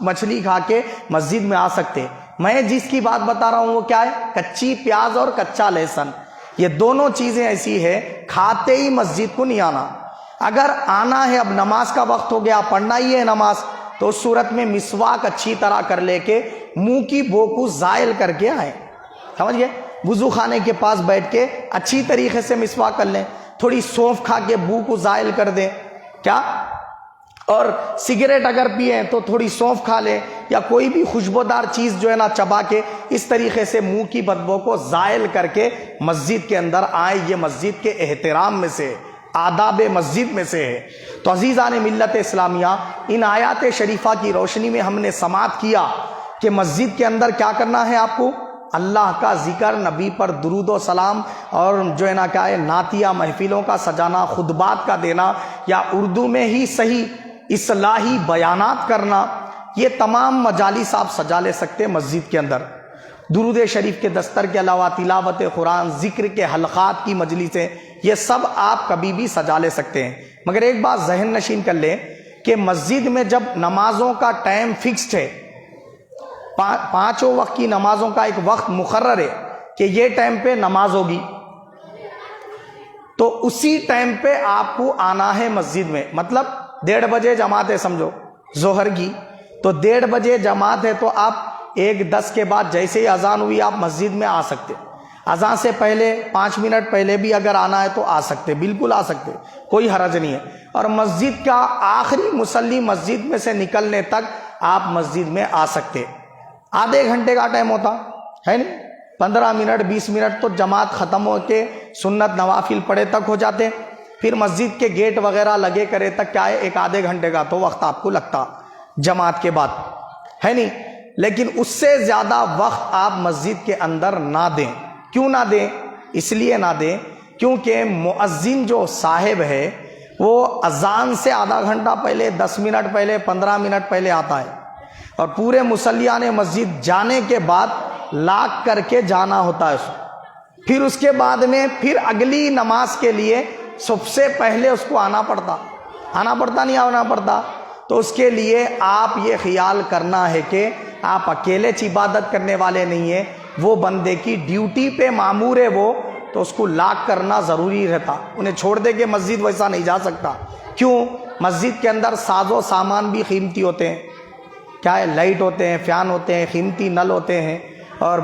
مچھلی کھا کے مسجد میں آ سکتے۔ میں جس کی بات بتا رہا ہوں وہ کیا ہے؟ کچی پیاز اور کچا لہسن، یہ دونوں چیزیں ایسی ہے کھاتے ہی مسجد کو نہیں آنا۔ اگر آنا ہے، اب نماز کا وقت ہو گیا، پڑھنا ہی ہے نماز، تو اس صورت میں مسواک اچھی طرح کر لے کے منہ کی بو کو زائل کر کے آئیں، سمجھ گئے؟ وضو خانے کے پاس بیٹھ کے اچھی طریقے سے مسواک کر لیں، تھوڑی سونف کھا کے بو کو زائل کر دیں، کیا؟ اور سگریٹ اگر پیئیں تو تھوڑی سونف کھا لیں یا کوئی بھی خوشبودار چیز جو ہے نا چبا کے اس طریقے سے منہ کی بدبو کو زائل کر کے مسجد کے اندر آئیں۔ یہ مسجد کے احترام میں سے، آداب مسجد میں سے ہے۔ تو عزیزان ملت اسلامیہ، ان آیات شریفہ کی روشنی میں ہم نے سماعت کیا کہ مسجد کے اندر کیا کرنا ہے آپ کو؟ اللہ کا ذکر، نبی پر درود و سلام، اور جو ہے نا کیا ہے نعتیہ محفلوں کا سجانا، خطبات کا دینا، یا اردو میں ہی صحیح اصلاحی بیانات کرنا، یہ تمام مجالس آپ سجا لے سکتے مسجد کے اندر۔ درود شریف کے دستر کے علاوہ تلاوت قرآن، ذکر کے حلقات کی مجلسیں، یہ سب آپ کبھی بھی سجا لے سکتے ہیں۔ مگر ایک بات ذہن نشین کر لیں کہ مسجد میں جب نمازوں کا ٹائم فکسڈ ہے، پانچوں وقت کی نمازوں کا ایک وقت مقرر ہے کہ یہ ٹائم پہ نماز ہوگی، تو اسی ٹائم پہ آپ کو آنا ہے مسجد میں۔ مطلب 1:30 بجے جماعت ہے سمجھو ظہر کی، تو 1:30 بجے جماعت ہے تو آپ 1:10 کے بعد جیسے ہی اذان ہوئی آپ مسجد میں آ سکتے، اذان سے پہلے 5 منٹ پہلے بھی اگر آنا ہے تو آ سکتے، بالکل آ سکتے، کوئی حرج نہیں ہے۔ اور مسجد کا آخری مصلی مسجد میں سے نکلنے تک آپ مسجد میں آ سکتے۔ آدھے گھنٹے کا ٹائم ہوتا ہے نہیں، 15 منٹ 20 منٹ تو جماعت ختم ہو کے سنت نوافل پڑھے تک ہو جاتے، پھر مسجد کے گیٹ وغیرہ لگے کرے تک کیا ہے 1-آدھے گھنٹے کا تو وقت آپ کو لگتا جماعت کے بعد، ہے نہیں؟ لیکن اس سے زیادہ وقت آپ مسجد کے اندر نہ دیں۔ کیوں نہ دیں؟ اس لیے نہ دیں کیونکہ مؤذن جو صاحب ہے وہ اذان سے آدھا گھنٹہ پہلے، 10 منٹ پہلے، 15 منٹ پہلے آتا ہے، اور پورے مصلیان مسجد جانے کے بعد لاک کر کے جانا ہوتا ہے اس کو، پھر اس کے بعد میں پھر اگلی نماز کے لیے سب سے پہلے اس کو آنا پڑتا نہیں آنا پڑتا۔ تو اس کے لیے آپ یہ خیال کرنا ہے کہ آپ اکیلے عبادت کرنے والے نہیں ہیں، وہ بندے کی ڈیوٹی پہ مامور ہے وہ، تو اس کو لاک کرنا ضروری رہتا، انہیں چھوڑ دے کے مسجد ویسا نہیں جا سکتا۔ کیوں؟ مسجد کے اندر ساز و سامان بھی قیمتی ہوتے ہیں، کیا ہے لائٹ ہوتے ہیں، فین ہوتے ہیں، قیمتی نل ہوتے ہیں، اور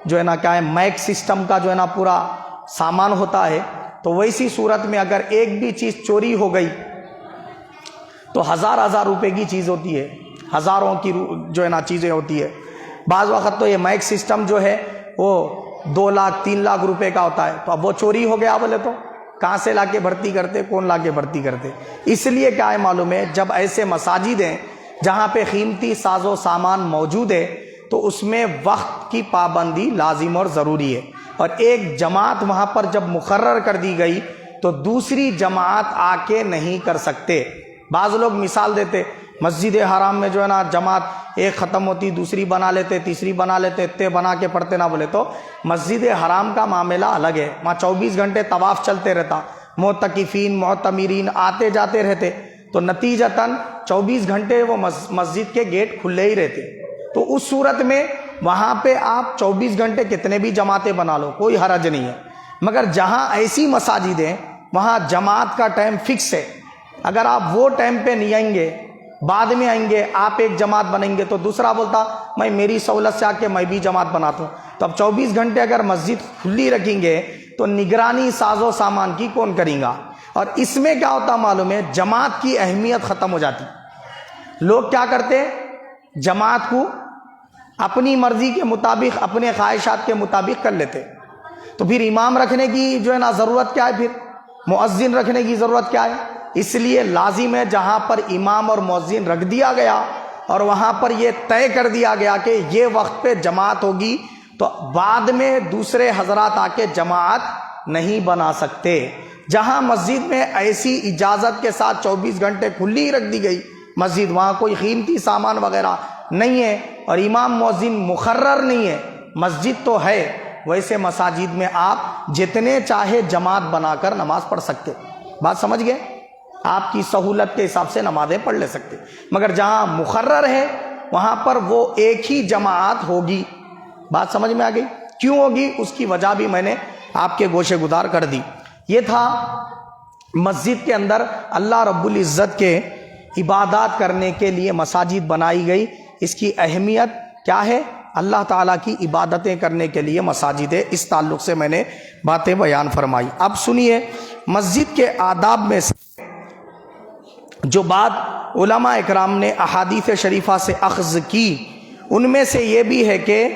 جو ہے نا کیا ہے مائک سسٹم کا جو ہے نا پورا سامان ہوتا ہے۔ تو ویسی صورت میں اگر ایک بھی چیز چوری ہو گئی تو ہزار روپے کی چیز ہوتی ہے، ہزاروں کی جو ہے نا چیزیں ہوتی ہے۔ بعض وقت تو یہ مائک سسٹم جو ہے وہ 2 لاکھ 3 لاکھ روپے کا ہوتا ہے، تو اب وہ چوری ہو گیا بولے تو کہاں سے لا کے بھرتی کرتے، کون لا کے بھرتی کرتے؟ اس لیے کیا ہے معلوم ہے، جب ایسے مساجد ہیں جہاں پہ قیمتی ساز و سامان موجود ہے تو اس میں وقت کی پابندی لازم اور ضروری ہے، اور ایک جماعت وہاں پر جب مقرر کر دی گئی تو دوسری جماعت آ کے نہیں کر سکتے۔ بعض لوگ مثال دیتے مسجد حرام میں جو ہے نا جماعت ایک ختم ہوتی دوسری بنا لیتے، تیسری بنا لیتے، اتنے بنا کے پڑھتے نہ بولے تو مسجد حرام کا معاملہ الگ ہے، وہاں 24 گھنٹے طواف چلتے رہتا، معتکفین معتمرین آتے جاتے رہتے، تو نتیجتاً 24 گھنٹے وہ مسجد کے گیٹ کھلے ہی رہتے۔ تو اس صورت میں وہاں پہ آپ 24 گھنٹے کتنے بھی جماعتیں بنا لو، کوئی حرج نہیں ہے۔ مگر جہاں ایسی مساجد ہیں وہاں جماعت کا ٹائم فکس ہے، اگر آپ وہ ٹائم پہ نہیں آئیں گے، بعد میں آئیں گے، آپ ایک جماعت بنیں گے تو دوسرا بولتا میں میری سہولت سے آ کے میں بھی جماعت بناتا ہوں، تو اب 24 گھنٹے اگر مسجد کھلی رکھیں گے تو نگرانی ساز و سامان کی کون کریں گا؟ اور اس میں کیا ہوتا معلوم ہے، جماعت کی اہمیت ختم ہو جاتی۔ لوگ کیا کرتے، جماعت کو اپنی مرضی کے مطابق، اپنے خواہشات کے مطابق کر لیتے، تو پھر امام رکھنے کی جو ہے نا ضرورت کیا ہے؟ پھر مؤذن رکھنے کی ضرورت کیا ہے؟ اس لیے لازم ہے جہاں پر امام اور مؤذن رکھ دیا گیا اور وہاں پر یہ طے کر دیا گیا کہ یہ وقت پہ جماعت ہوگی، تو بعد میں دوسرے حضرات آ کے جماعت نہیں بنا سکتے۔ جہاں مسجد میں ایسی اجازت کے ساتھ 24 گھنٹے کھلی رکھ دی گئی مسجد، وہاں کوئی قیمتی سامان وغیرہ نہیں ہے اور امام مؤذن مقرر نہیں ہے، مسجد تو ہے، ویسے مساجد میں آپ جتنے چاہے جماعت بنا کر نماز پڑھ سکتے۔ بات سمجھ گئے؟ آپ کی سہولت کے حساب سے نمازیں پڑھ لے سکتے، مگر جہاں مقرر ہے وہاں پر وہ ایک ہی جماعت ہوگی۔ بات سمجھ میں آ گئی؟ کیوں ہوگی اس کی وجہ بھی میں نے آپ کے گوشے گزار کر دی۔ یہ تھا مسجد کے اندر اللہ رب العزت کے عبادات کرنے کے لیے مساجد بنائی گئی، اس کی اہمیت کیا ہے؟ اللہ تعالیٰ کی عبادتیں کرنے کے لیے مساجد ہے، اس تعلق سے میں نے باتیں بیان فرمائی۔ اب سنیے مسجد کے آداب میں سے جو بات علماء اکرام نے احادیث شریفہ سے اخذ کی، ان میں سے یہ بھی ہے کہ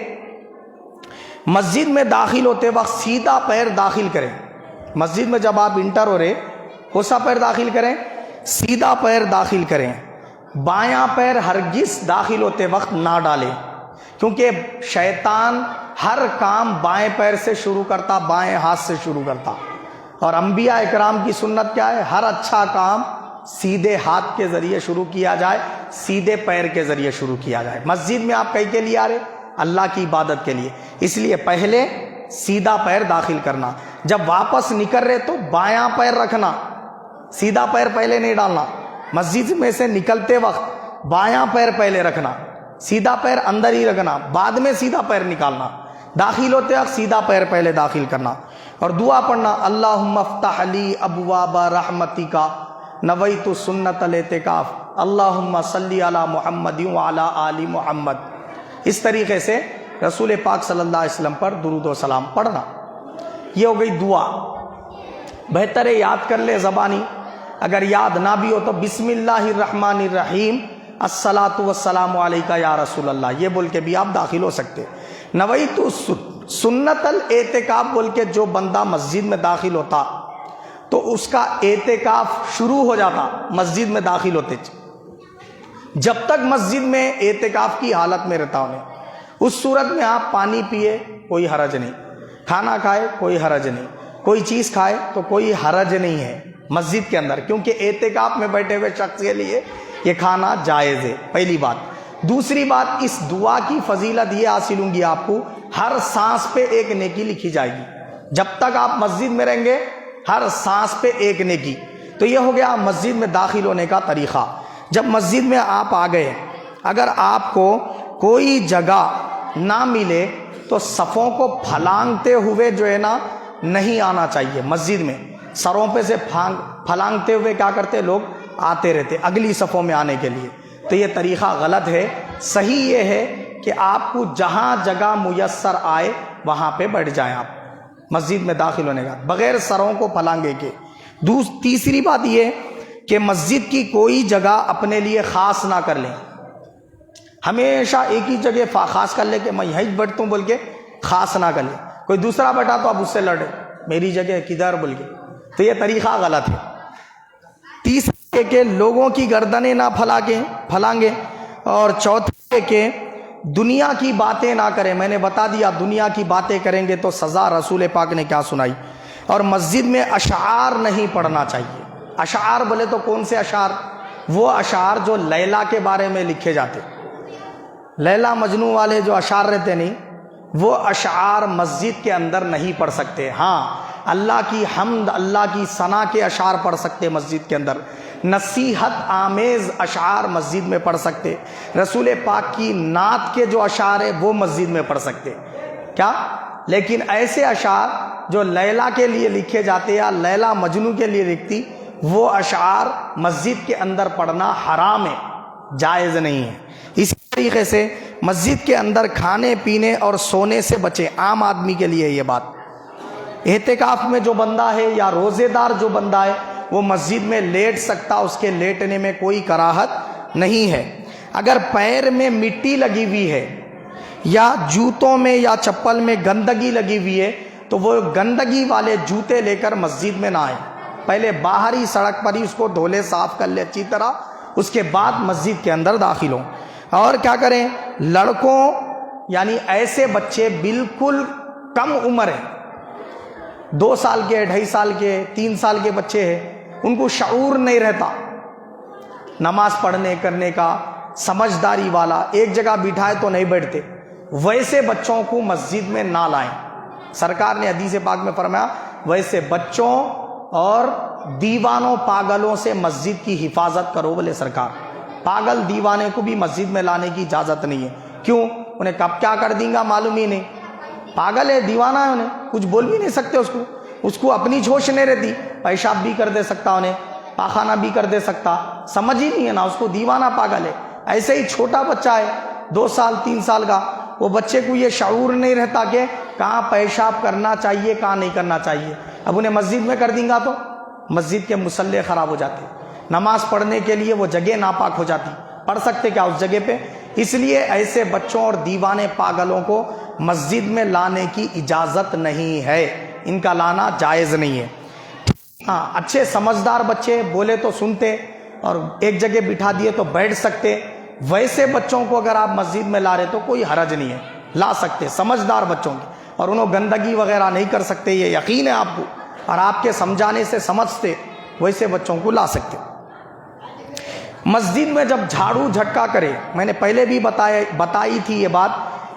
مسجد میں داخل ہوتے وقت سیدھا پیر داخل کریں۔ مسجد میں جب آپ انٹر ہو رہے کوسا پیر داخل کریں؟ سیدھا پیر داخل کریں۔ بایاں پیر ہرگز داخل ہوتے وقت نہ ڈالیں، کیونکہ شیطان ہر کام بائیں پیر سے شروع کرتا، بائیں ہاتھ سے شروع کرتا، اور انبیاء اکرام کی سنت کیا ہے؟ ہر اچھا کام سیدھے ہاتھ کے ذریعے شروع کیا جائے، سیدھے پیر کے ذریعے شروع کیا جائے۔ مسجد میں آپ کہیں کے لیے آ رہے؟ اللہ کی عبادت کے لیے، اس لیے پہلے سیدھا پیر داخل کرنا، جب واپس نکل رہے تو بایاں پیر رکھنا، سیدھا پیر پہلے نہیں ڈالنا۔ مسجد میں سے نکلتے وقت بایاں پیر پہلے رکھنا، سیدھا پیر اندر ہی رکھنا، بعد میں سیدھا پیر نکالنا۔ داخل ہوتے وقت سیدھا پیر پہلے داخل کرنا، اور دعا پڑھنا، اللہم افتح لی ابواب رحمتک نویت سنت الاعتکاف اللہم صلی علی محمد وعلی آل محمد۔ اس طریقے سے رسول پاک صلی اللہ علیہ وسلم پر درود و سلام پڑھنا۔ یہ ہو گئی دعا، بہتر ہے یاد کر لے زبانی، اگر یاد نہ بھی ہو تو بسم اللہ الرحمن الرحیم الصلاۃ والسلام علیکہ یا رسول اللہ، یہ بول کے بھی آپ داخل ہو سکتے۔ نویت سنت الاعتکاف بول کے جو بندہ مسجد میں داخل ہوتا تو اس کا اعتکاف شروع ہو جاتا مسجد میں داخل ہوتے، جب تک مسجد میں اعتکاف کی حالت میں رہتا انہیں۔ اس صورت میں آپ پانی پیے کوئی حرج نہیں، کھانا کھائے کوئی حرج نہیں، کوئی چیز کھائے تو کوئی حرج نہیں ہے مسجد کے اندر، کیونکہ اعتکاف میں بیٹھے ہوئے شخص کے لیے یہ کھانا جائز ہے، پہلی بات۔ دوسری بات، اس دعا کی فضیلت یہ حاصل ہوں گی آپ کو، ہر سانس پہ ایک نیکی لکھی جائے گی، جب تک آپ مسجد میں رہیں گے ہر سانس پہ ایک نیکی۔ تو یہ ہو گیا مسجد میں داخل ہونے کا طریقہ۔ جب مسجد میں آپ آ گئے، اگر آپ کو کوئی جگہ نہ ملے تو صفوں کو پھلانگتے ہوئے جو ہے نا نہیں آنا چاہیے مسجد میں، سروں پہ سے پھلانگتے ہوئے کیا کرتے لوگ آتے رہتے اگلی صفوں میں آنے کے لیے، تو یہ طریقہ غلط ہے۔ صحیح یہ ہے کہ آپ کو جہاں جگہ میسر آئے وہاں پہ بیٹھ جائیں آپ مسجد میں داخل ہونے کا، بغیر سروں کو پھلانگے کے۔ تیسری بات یہ کہ مسجد کی کوئی جگہ اپنے لیے خاص نہ کر لیں، ہمیشہ ایک ہی جگہ خاص کر لے کہ میں یہیں بیٹھتا ہوں بول کے خاص نہ کر لیں، کوئی دوسرا بیٹھا تو آپ اس سے لڑے میری جگہ کدھر بول کے، تو یہ طریقہ غلط ہے۔ تیسرے کہ لوگوں کی گردنیں نہ پھلانگیں، اور چوتھے کہ دنیا کی باتیں نہ کریں۔ میں نے بتا دیا دنیا کی باتیں کریں گے تو سزا رسول پاک نے کیا سنائی۔ اور مسجد میں اشعار نہیں پڑھنا چاہیے۔ اشعار بولے تو کون سے اشعار؟ وہ اشعار جو لیلا کے بارے میں لکھے جاتے، لیلا مجنوں والے جو اشعار رہتے نہیں، وہ اشعار مسجد کے اندر نہیں پڑھ سکتے۔ ہاں اللہ کی حمد، اللہ کی ثنا کے اشعار پڑھ سکتے مسجد کے اندر، نصیحت آمیز اشعار مسجد میں پڑھ سکتے، رسول پاک کی نعت کے جو اشعار ہیں وہ مسجد میں پڑھ سکتے کیا، لیکن ایسے اشعار جو لیلا کے لیے لکھے جاتے یا لیلا مجنوں کے لیے لکھتی، وہ اشعار مسجد کے اندر پڑھنا حرام ہے، جائز نہیں ہے۔ اسی طریقے سے مسجد کے اندر کھانے پینے اور سونے سے بچیں، عام آدمی کے لیے یہ بات۔ اعتکاف میں جو بندہ ہے یا روزے دار جو بندہ ہے وہ مسجد میں لیٹ سکتا، اس کے لیٹنے میں کوئی کراہت نہیں ہے۔ اگر پیر میں مٹی لگی ہوئی ہے یا جوتوں میں یا چپل میں گندگی لگی ہوئی ہے تو وہ گندگی والے جوتے لے کر مسجد میں نہ آئے، پہلے باہری سڑک پر ہی اس کو دھولے صاف کر لے اچھی طرح, اس کے بعد مسجد کے اندر داخل ہوں. اور کیا کریں, لڑکوں یعنی ایسے بچے بالکل کم عمر ہیں, 2 سال کے, 2.5 سال کے, 3 سال کے بچے ہیں, ان کو شعور نہیں رہتا نماز پڑھنے کرنے کا, سمجھداری والا, ایک جگہ بٹھائے تو نہیں بیٹھتے, ویسے بچوں کو مسجد میں نہ لائیں. سرکار نے حدیث پاک میں فرمایا ویسے بچوں اور دیوانوں پاگلوں سے مسجد کی حفاظت کرو. بولے سرکار پاگل دیوانے کو بھی مسجد میں لانے کی اجازت نہیں ہے. کیوں؟ انہیں کب کیا کر دیں گا معلوم ہی نہیں. پاگل ہے, دیوانہ ہے, انہیں کچھ بول بھی نہیں سکتے. اس کو اپنی ہوش نہیں رہتی, پیشاب بھی کر دے سکتا, انہیں پاخانہ بھی کر دے سکتا, سمجھ ہی نہیں ہے نا اس کو, دیوانہ پاگل ہے. ایسے ہی چھوٹا بچہ ہے 2 سال 3 سال کا, وہ بچے کو یہ شعور نہیں رہتا کہ کہاں پیشاب کرنا چاہیے کہاں نہیں کرنا چاہیے. اب انہیں مسجد میں کر دیں گا تو مسجد کے مصلے خراب ہو جاتے, نماز پڑھنے کے لیے وہ جگہ ناپاک ہو جاتی, پڑھ سکتے کیا اس جگہ پہ. اس لیے ایسے بچوں اور دیوانے پاگلوں کو مسجد میں لانے کی اجازت نہیں ہے, ان کا لانا جائز نہیں ہے. ہاں اچھے سمجھدار بچے بولے تو سنتے اور ایک جگہ بٹھا دیے تو بیٹھ سکتے, ویسے بچوں کو اگر آپ مسجد میں لا رہے تو کوئی حرج نہیں ہے, لا سکتے سمجھدار بچوں کی, اور انہوں گندگی وغیرہ نہیں کر سکتے, یہ یقین ہے آپ کو, اور آپ کے سمجھانے سے سمجھتے, ویسے بچوں کو لا سکتے. مسجد میں جب جھاڑو جھٹکا کرے, میں نے پہلے بھی بتائی تھی یہ بات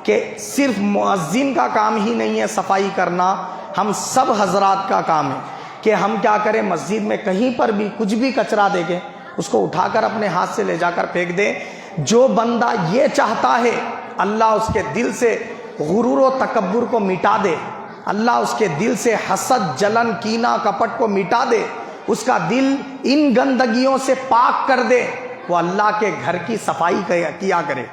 کہ صرف مؤذن کا کام ہی نہیں ہے صفائی کرنا, ہم سب حضرات کا کام ہے کہ ہم کیا کریں, مسجد میں کہیں پر بھی کچھ بھی کچرا دیکھیں اس کو اٹھا کر اپنے ہاتھ سے لے جا کر پھینک دیں. جو بندہ یہ چاہتا ہے اللہ اس کے دل سے غرور و تکبر کو مٹا دے, اللہ اس کے دل سے حسد جلن کینہ کپٹ کو مٹا دے, اس کا دل ان گندگیوں سے پاک کر دے, وہ اللہ کے گھر کی صفائی کیا کرے,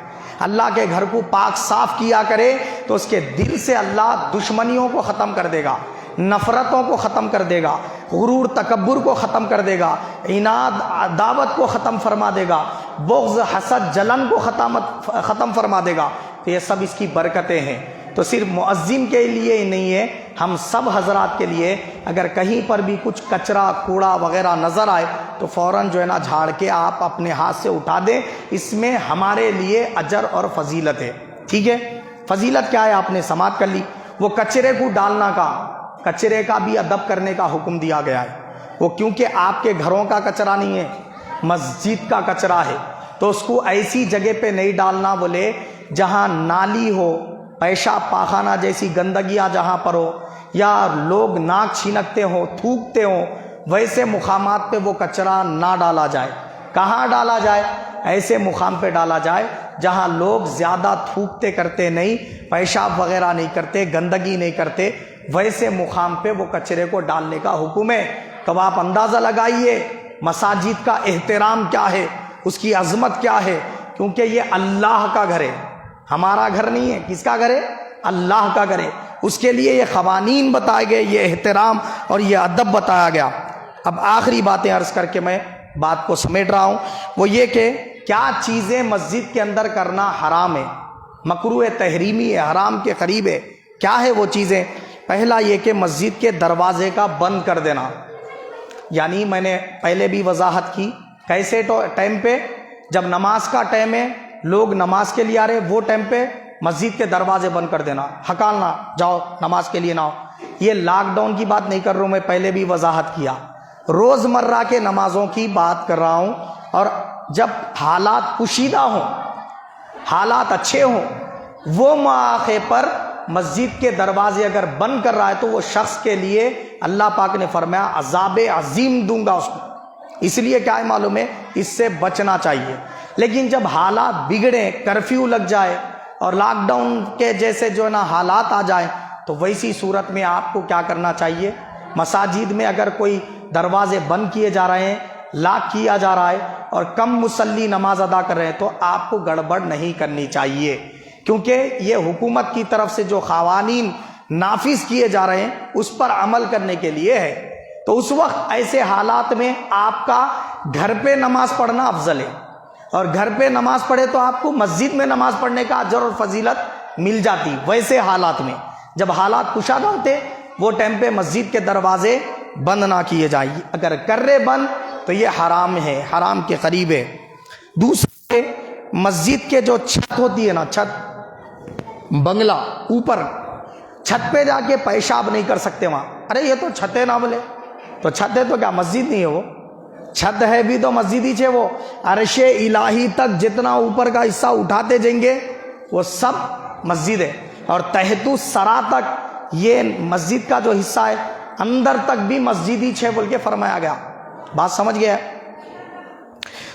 اللہ کے گھر کو پاک صاف کیا کرے, تو اس کے دل سے اللہ دشمنیوں کو ختم کر دے گا, نفرتوں کو ختم کر دے گا, غرور تکبر کو ختم کر دے گا, عناد عداوت کو ختم فرما دے گا, بغض حسد جلن کو ختم فرما دے گا. تو یہ سب اس کی برکتیں ہیں. تو صرف مؤذن کے لیے ہی نہیں ہے, ہم سب حضرات کے لیے, اگر کہیں پر بھی کچھ کچرا کوڑا وغیرہ نظر آئے تو فوراً جو ہے نا جھاڑ کے آپ اپنے ہاتھ سے اٹھا دیں, اس میں ہمارے لیے اجر اور فضیلت ہے. ٹھیک ہے, فضیلت کیا ہے آپ نے سماعت کر لی. وہ کچرے کو ڈالنا کا, کچرے کا بھی ادب کرنے کا حکم دیا گیا ہے. وہ کیونکہ آپ کے گھروں کا کچرا نہیں ہے, مسجد کا کچرا ہے, تو اس کو ایسی جگہ پہ نہیں ڈالنا, بولے جہاں نالی ہو, پیشاب پاخانہ جیسی گندگیاں جہاں پر ہو, یا لوگ ناک چھینکتے ہوں تھوکتے ہوں, ویسے مقامات پہ وہ کچرا نہ ڈالا جائے. کہاں ڈالا جائے؟ ایسے مقام پہ ڈالا جائے جہاں لوگ زیادہ تھوکتے کرتے نہیں, پیشاب وغیرہ نہیں کرتے, گندگی نہیں کرتے, ویسے مقام پہ وہ کچرے کو ڈالنے کا حکم ہے. تو آپ اندازہ لگائیے مساجد کا احترام کیا ہے, اس کی عظمت کیا ہے, کیونکہ یہ اللہ کا گھر ہے, ہمارا گھر نہیں ہے. کس کا گھر ہے؟ اللہ کا گھر ہے. اس کے لیے یہ قوانین بتائے گئے, یہ احترام اور یہ ادب بتایا گیا. اب آخری باتیں عرض کر کے میں بات کو سمیٹ رہا ہوں, وہ یہ کہ کیا چیزیں مسجد کے اندر کرنا حرام ہے, مکروہ تحریمی ہے, حرام کے قریب ہے. کیا ہے وہ چیزیں؟ پہلا یہ کہ مسجد کے دروازے کا بند کر دینا, یعنی میں نے پہلے بھی وضاحت کی, کیسے ٹائم پہ جب نماز کا ٹائم ہے, لوگ نماز کے لیے آ رہے, وہ ٹائم پہ مسجد کے دروازے بند کر دینا, ہکالنا, جاؤ نماز کے لیے نہ ہو. یہ لاک ڈاؤن کی بات نہیں کر رہا ہوں میں, پہلے بھی وضاحت کیا, روزمرہ کے نمازوں کی بات کر رہا ہوں. اور جب حالات پوشیدہ ہوں, حالات اچھے ہوں, وہ مواقع پر مسجد کے دروازے اگر بند کر رہا ہے تو وہ شخص کے لیے اللہ پاک نے فرمایا عذاب عظیم دوں گا اس کو. اس لیے کیا ہے معلوم ہے, اس سے بچنا چاہیے. لیکن جب حالات بگڑیں, کرفیو لگ جائے اور لاک ڈاؤن کے جیسے جو ہے نا حالات آ جائیں, تو ویسی صورت میں آپ کو کیا کرنا چاہیے, مساجد میں اگر کوئی دروازے بند کیے جا رہے ہیں, لاک کیا جا رہا ہے اور کم مصلی نماز ادا کر رہے ہیں, تو آپ کو گڑبڑ نہیں کرنی چاہیے, کیونکہ یہ حکومت کی طرف سے جو قوانین نافذ کیے جا رہے ہیں اس پر عمل کرنے کے لیے ہے. تو اس وقت ایسے حالات میں آپ کا گھر پہ نماز پڑھنا افضل ہے, اور گھر پہ نماز پڑھے تو آپ کو مسجد میں نماز پڑھنے کا اجر اور فضیلت مل جاتی. ویسے حالات میں جب حالات کشادہ ہوتے, وہ ٹائم پہ مسجد کے دروازے بند نہ کیے جائیں، اگر کر رہے بند تو یہ حرام ہے، حرام کے قریب ہے۔ دوسرے، مسجد کے جو چھت ہوتی ہے نا، چھت بنگلہ، اوپر چھت پہ جا کے پیشاب نہیں کر سکتے وہاں۔ ارے یہ تو چھت ہے نہ بولے تو چھت ہے تو کیا مسجد نہیں ہے؟ وہ چھت ہے بھی تو مسجد ہی چھے۔ وہ عرش الہی تک جتنا اوپر کا حصہ اٹھاتے جائیں گے وہ سب مسجد ہے، اور تحت الثری تک یہ مسجد کا جو حصہ ہے اندر تک بھی مسجد ہی چھے بول کے فرمایا گیا۔ بات سمجھ گیا؟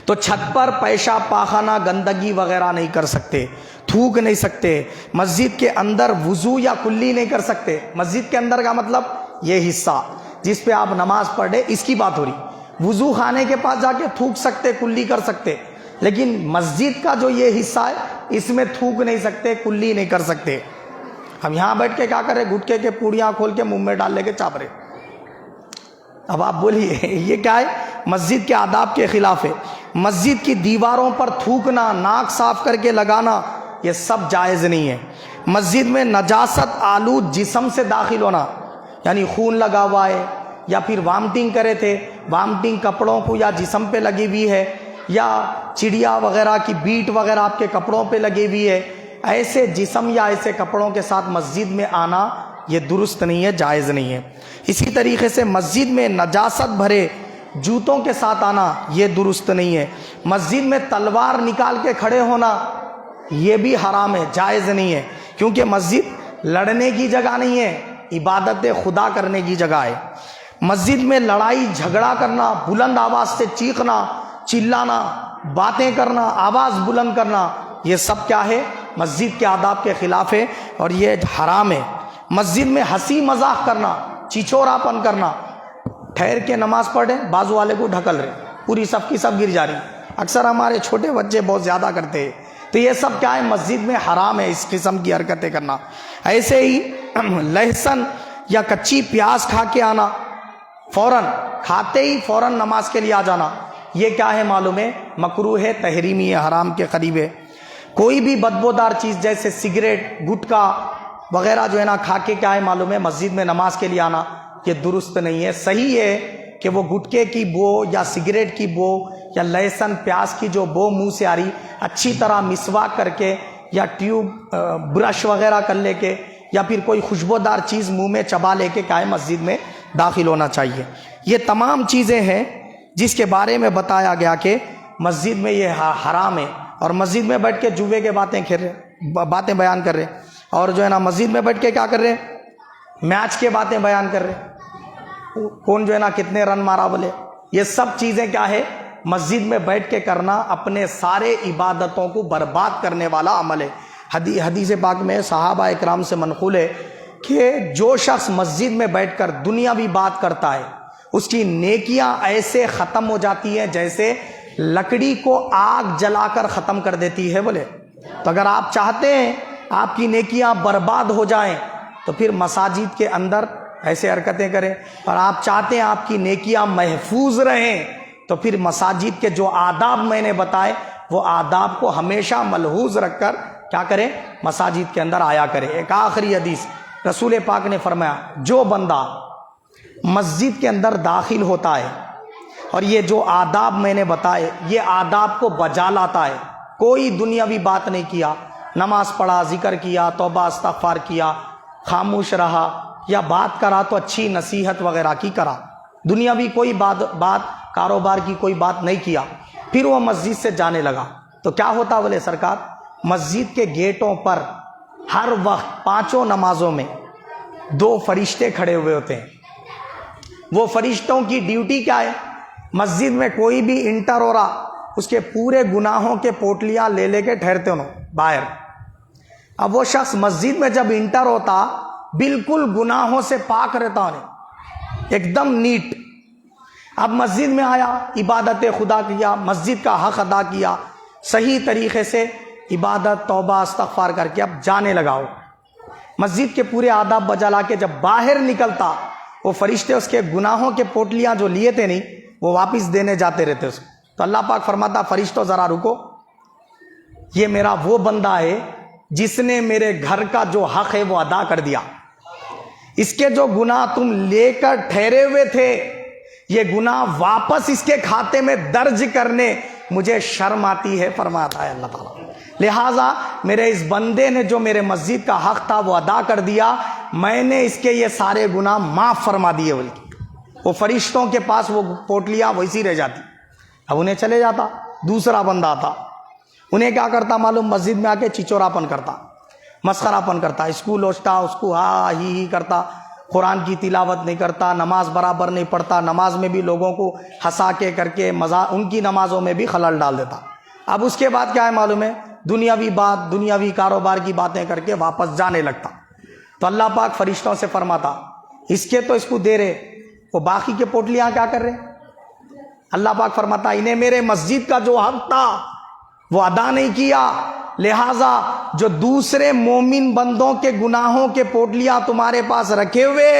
تو چھت پر پیشاب پاخانہ گندگی وغیرہ نہیں کر سکتے، تھوک نہیں سکتے، مسجد کے اندر وضو یا کلی نہیں کر سکتے۔ مسجد کے اندر کا مطلب یہ حصہ جس پہ آپ نماز پڑھ رہے اس کی بات ہو رہی۔ وضو خانے کے پاس جا کے تھوک سکتے، کلی کر سکتے، لیکن مسجد کا جو یہ حصہ ہے اس میں تھوک نہیں سکتے، کلی نہیں کر سکتے۔ ہم یہاں بیٹھ کے کیا کر رہے؟ گٹکے کے پوڑیاں کھول کے منہ میں ڈال لے کے چاپ رہے۔ اب آپ بولیے یہ کیا ہے؟ مسجد کے آداب کے خلاف ہے۔ مسجد کی دیواروں پر تھوکنا، ناک صاف کر کے لگانا، یہ سب جائز نہیں ہے۔ مسجد میں نجاست آلود جسم سے داخل ہونا، یعنی خون لگا ہوا ہے، یا پھر وامٹنگ کرے تھے، وامٹنگ کپڑوں کو یا جسم پہ لگی ہوئی ہے، یا چڑیا وغیرہ کی بیٹ وغیرہ آپ کے کپڑوں پہ لگی ہوئی ہے، ایسے جسم یا ایسے کپڑوں کے ساتھ مسجد میں آنا یہ درست نہیں ہے، جائز نہیں ہے۔ اسی طریقے سے مسجد میں نجاست بھرے جوتوں کے ساتھ آنا یہ درست نہیں ہے۔ مسجد میں تلوار نکال کے کھڑے ہونا یہ بھی حرام ہے، جائز نہیں ہے، کیونکہ مسجد لڑنے کی جگہ نہیں ہے، عبادت خدا کرنے کی جگہ ہے۔ مسجد میں لڑائی جھگڑا کرنا، بلند آواز سے چیخنا، چلانا، باتیں کرنا، آواز بلند کرنا، یہ سب کیا ہے؟ مسجد کے آداب کے خلاف ہے اور یہ حرام ہے۔ مسجد میں ہنسی مذاق کرنا، چچوراپن کرنا، ٹھہر کے نماز پڑھے، بازو والے کو ڈھکل رہے، پوری سب کی سب گر جا رہی، اکثر ہمارے چھوٹے بچے بہت زیادہ کرتے ہیں، تو یہ سب کیا ہے؟ مسجد میں حرام ہے اس قسم کی حرکتیں کرنا۔ ایسے ہی لہسن یا کچی پیاز کھا کے آنا، فوراً کھاتے ہی فوراً نماز کے لیے آ جانا، یہ کیا ہے معلوم ہے؟ مکروہ ہے، تحریمی ہے، حرام کے قریب ہے۔ کوئی بھی بدبودار چیز جیسے سگریٹ، گٹکا وغیرہ جو ہے نا کھا کے کیا ہے معلوم ہے؟ مسجد میں نماز کے لیے آنا یہ درست نہیں ہے۔ صحیح ہے کہ وہ گٹکے کی بو یا سگریٹ کی بو یا لہسن پیاز کی جو بو منہ سے آ رہی، اچھی طرح مسواک کر کے یا ٹیوب برش وغیرہ کر لے کے یا پھر کوئی خوشبودار چیز منہ میں چبا لے کے کیا ہے مسجد میں داخل ہونا چاہیے۔ یہ تمام چیزیں ہیں جس کے بارے میں بتایا گیا کہ مسجد میں یہ حرام ہے، اور مسجد میں بیٹھ کے جوے کے باتیں بیان کر رہے، اور جو ہے نا مسجد میں بیٹھ کے کیا کر رہے؟ میچ کے باتیں بیان کر رہے، کون جو ہے نا کتنے رن مارا بولے، یہ سب چیزیں کیا ہے؟ مسجد میں بیٹھ کے کرنا اپنے سارے عبادتوں کو برباد کرنے والا عمل ہے۔ حدیث پاک میں صحابہ اکرام سے منقول ہے کہ جو شخص مسجد میں بیٹھ کر دنیاوی بات کرتا ہے اس کی نیکیاں ایسے ختم ہو جاتی ہیں جیسے لکڑی کو آگ جلا کر ختم کر دیتی ہے بولے۔ تو اگر آپ چاہتے ہیں آپ کی نیکیاں برباد ہو جائیں تو پھر مساجد کے اندر ایسے حرکتیں کریں، اور آپ چاہتے ہیں آپ کی نیکیاں محفوظ رہیں تو پھر مساجد کے جو آداب میں نے بتائے وہ آداب کو ہمیشہ ملحوظ رکھ کر کیا کریں؟ مساجد کے اندر آیا کریں۔ ایک آخری حدیث رسول پاک نے فرمایا، جو بندہ مسجد کے اندر داخل ہوتا ہے اور یہ جو آداب میں نے بتائے یہ آداب کو بجا لاتا ہے، کوئی دنیاوی بات نہیں کیا، نماز پڑھا، ذکر کیا، توبہ استغفار کیا، خاموش رہا، یا بات کرا تو اچھی نصیحت وغیرہ کی کرا، دنیاوی کوئی بات کاروبار کی کوئی بات نہیں کیا، پھر وہ مسجد سے جانے لگا، تو کیا ہوتا بولے سرکار؟ مسجد کے گیٹوں پر ہر وقت پانچوں نمازوں میں 2 فرشتے کھڑے ہوئے ہوتے ہیں۔ وہ فرشتوں کی ڈیوٹی کیا ہے؟ مسجد میں کوئی بھی انٹر ہو رہا اس کے پورے گناہوں کے پوٹلیاں لے کے ٹھہرتے انہوں باہر۔ اب وہ شخص مسجد میں جب انٹر ہوتا بالکل گناہوں سے پاک رہتا انہیں، ایک دم نیٹ۔ اب مسجد میں آیا، عبادت خدا کیا، مسجد کا حق ادا کیا، صحیح طریقے سے عبادت توبہ استغفار کر کے اب جانے لگاؤ، مسجد کے پورے آداب بجا لا کے جب باہر نکلتا وہ فرشتے اس کے گناہوں کے پوٹلیاں جو لیے تھے نہیں وہ واپس دینے جاتے رہتے اس کو۔ تو اللہ پاک فرماتا، فرشتوں ذرا رکو، یہ میرا وہ بندہ ہے جس نے میرے گھر کا جو حق ہے وہ ادا کر دیا، اس کے جو گناہ تم لے کر ٹھہرے ہوئے تھے یہ گناہ واپس اس کے کھاتے میں درج کرنے مجھے شرم آتی ہے، فرماتا ہے اللہ تعالیٰ۔ لہٰذا میرے اس بندے نے جو میرے مسجد کا حق تھا وہ ادا کر دیا، میں نے اس کے یہ سارے گناہ معاف فرما دیے۔ بلکہ وہ فرشتوں کے پاس وہ پوٹلیاں ویسی رہ جاتی، اب انہیں چلے جاتا، دوسرا بندہ آتا، انہیں کیا کرتا معلوم، مسجد میں آ کے چچوراپن کرتا، مسخراپن کرتا، اسکول لوچتا، اس کو ہاں ہی کرتا، قرآن کی تلاوت نہیں کرتا، نماز برابر نہیں پڑھتا، نماز میں بھی لوگوں کو ہنسا کے کر کے ان کی نمازوں میں بھی خلل ڈال دیتا۔ اب اس کے بعد کیا ہے معلوم ہے، دنیاوی بات، دنیاوی کاروبار کی باتیں کر کے واپس جانے لگتا۔ تو اللہ پاک فرشتوں سے فرماتا اس کے تو اس کو دے رہے، وہ باقی کے پوٹلیاں کیا کر رہے؟ اللہ پاک فرماتا انہیں میرے مسجد کا جو حق تھا وہ ادا نہیں کیا، لہٰذا جو دوسرے مومن بندوں کے گناہوں کے پوٹلیاں تمہارے پاس رکھے ہوئے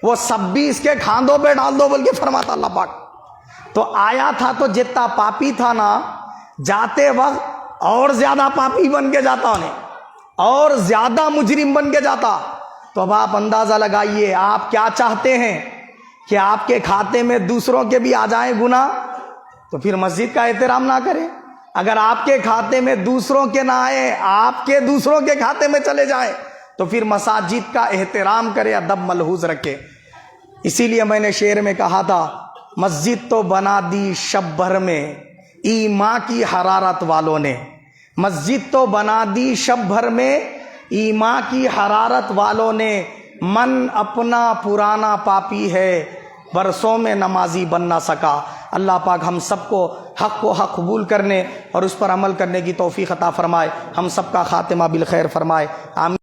وہ سب بھی اس کے کھاندوں پہ ڈال دو، بلکہ فرماتا اللہ پاک۔ تو آیا تھا تو جتنا پاپی تھا نا، جاتے وقت اور زیادہ پاپی بن کے جاتا، انہیں اور زیادہ مجرم بن کے جاتا۔ تو اب آپ اندازہ لگائیے آپ کیا چاہتے ہیں کہ آپ کے کھاتے میں دوسروں کے بھی آ جائیں گناہ؟ تو پھر مسجد کا احترام نہ کریں۔ اگر آپ کے کھاتے میں دوسروں کے نہ آئے، آپ کے دوسروں کے کھاتے میں چلے جائیں، تو پھر مساجد کا احترام کرے، ادب ملحوظ رکھے۔ اسی لیے میں نے شعر میں کہا تھا، مسجد تو بنا دی شب بھر میں ایمان کی حرارت والوں نے، مسجد تو بنا دی شب بھر میں ایمان کی حرارت والوں نے، من اپنا پرانا پاپی ہے برسوں میں نمازی بن نہ سکا۔ اللہ پاک ہم سب کو حق قبول کرنے اور اس پر عمل کرنے کی توفیق عطا فرمائے، ہم سب کا خاتمہ بالخیر فرمائے، آمین۔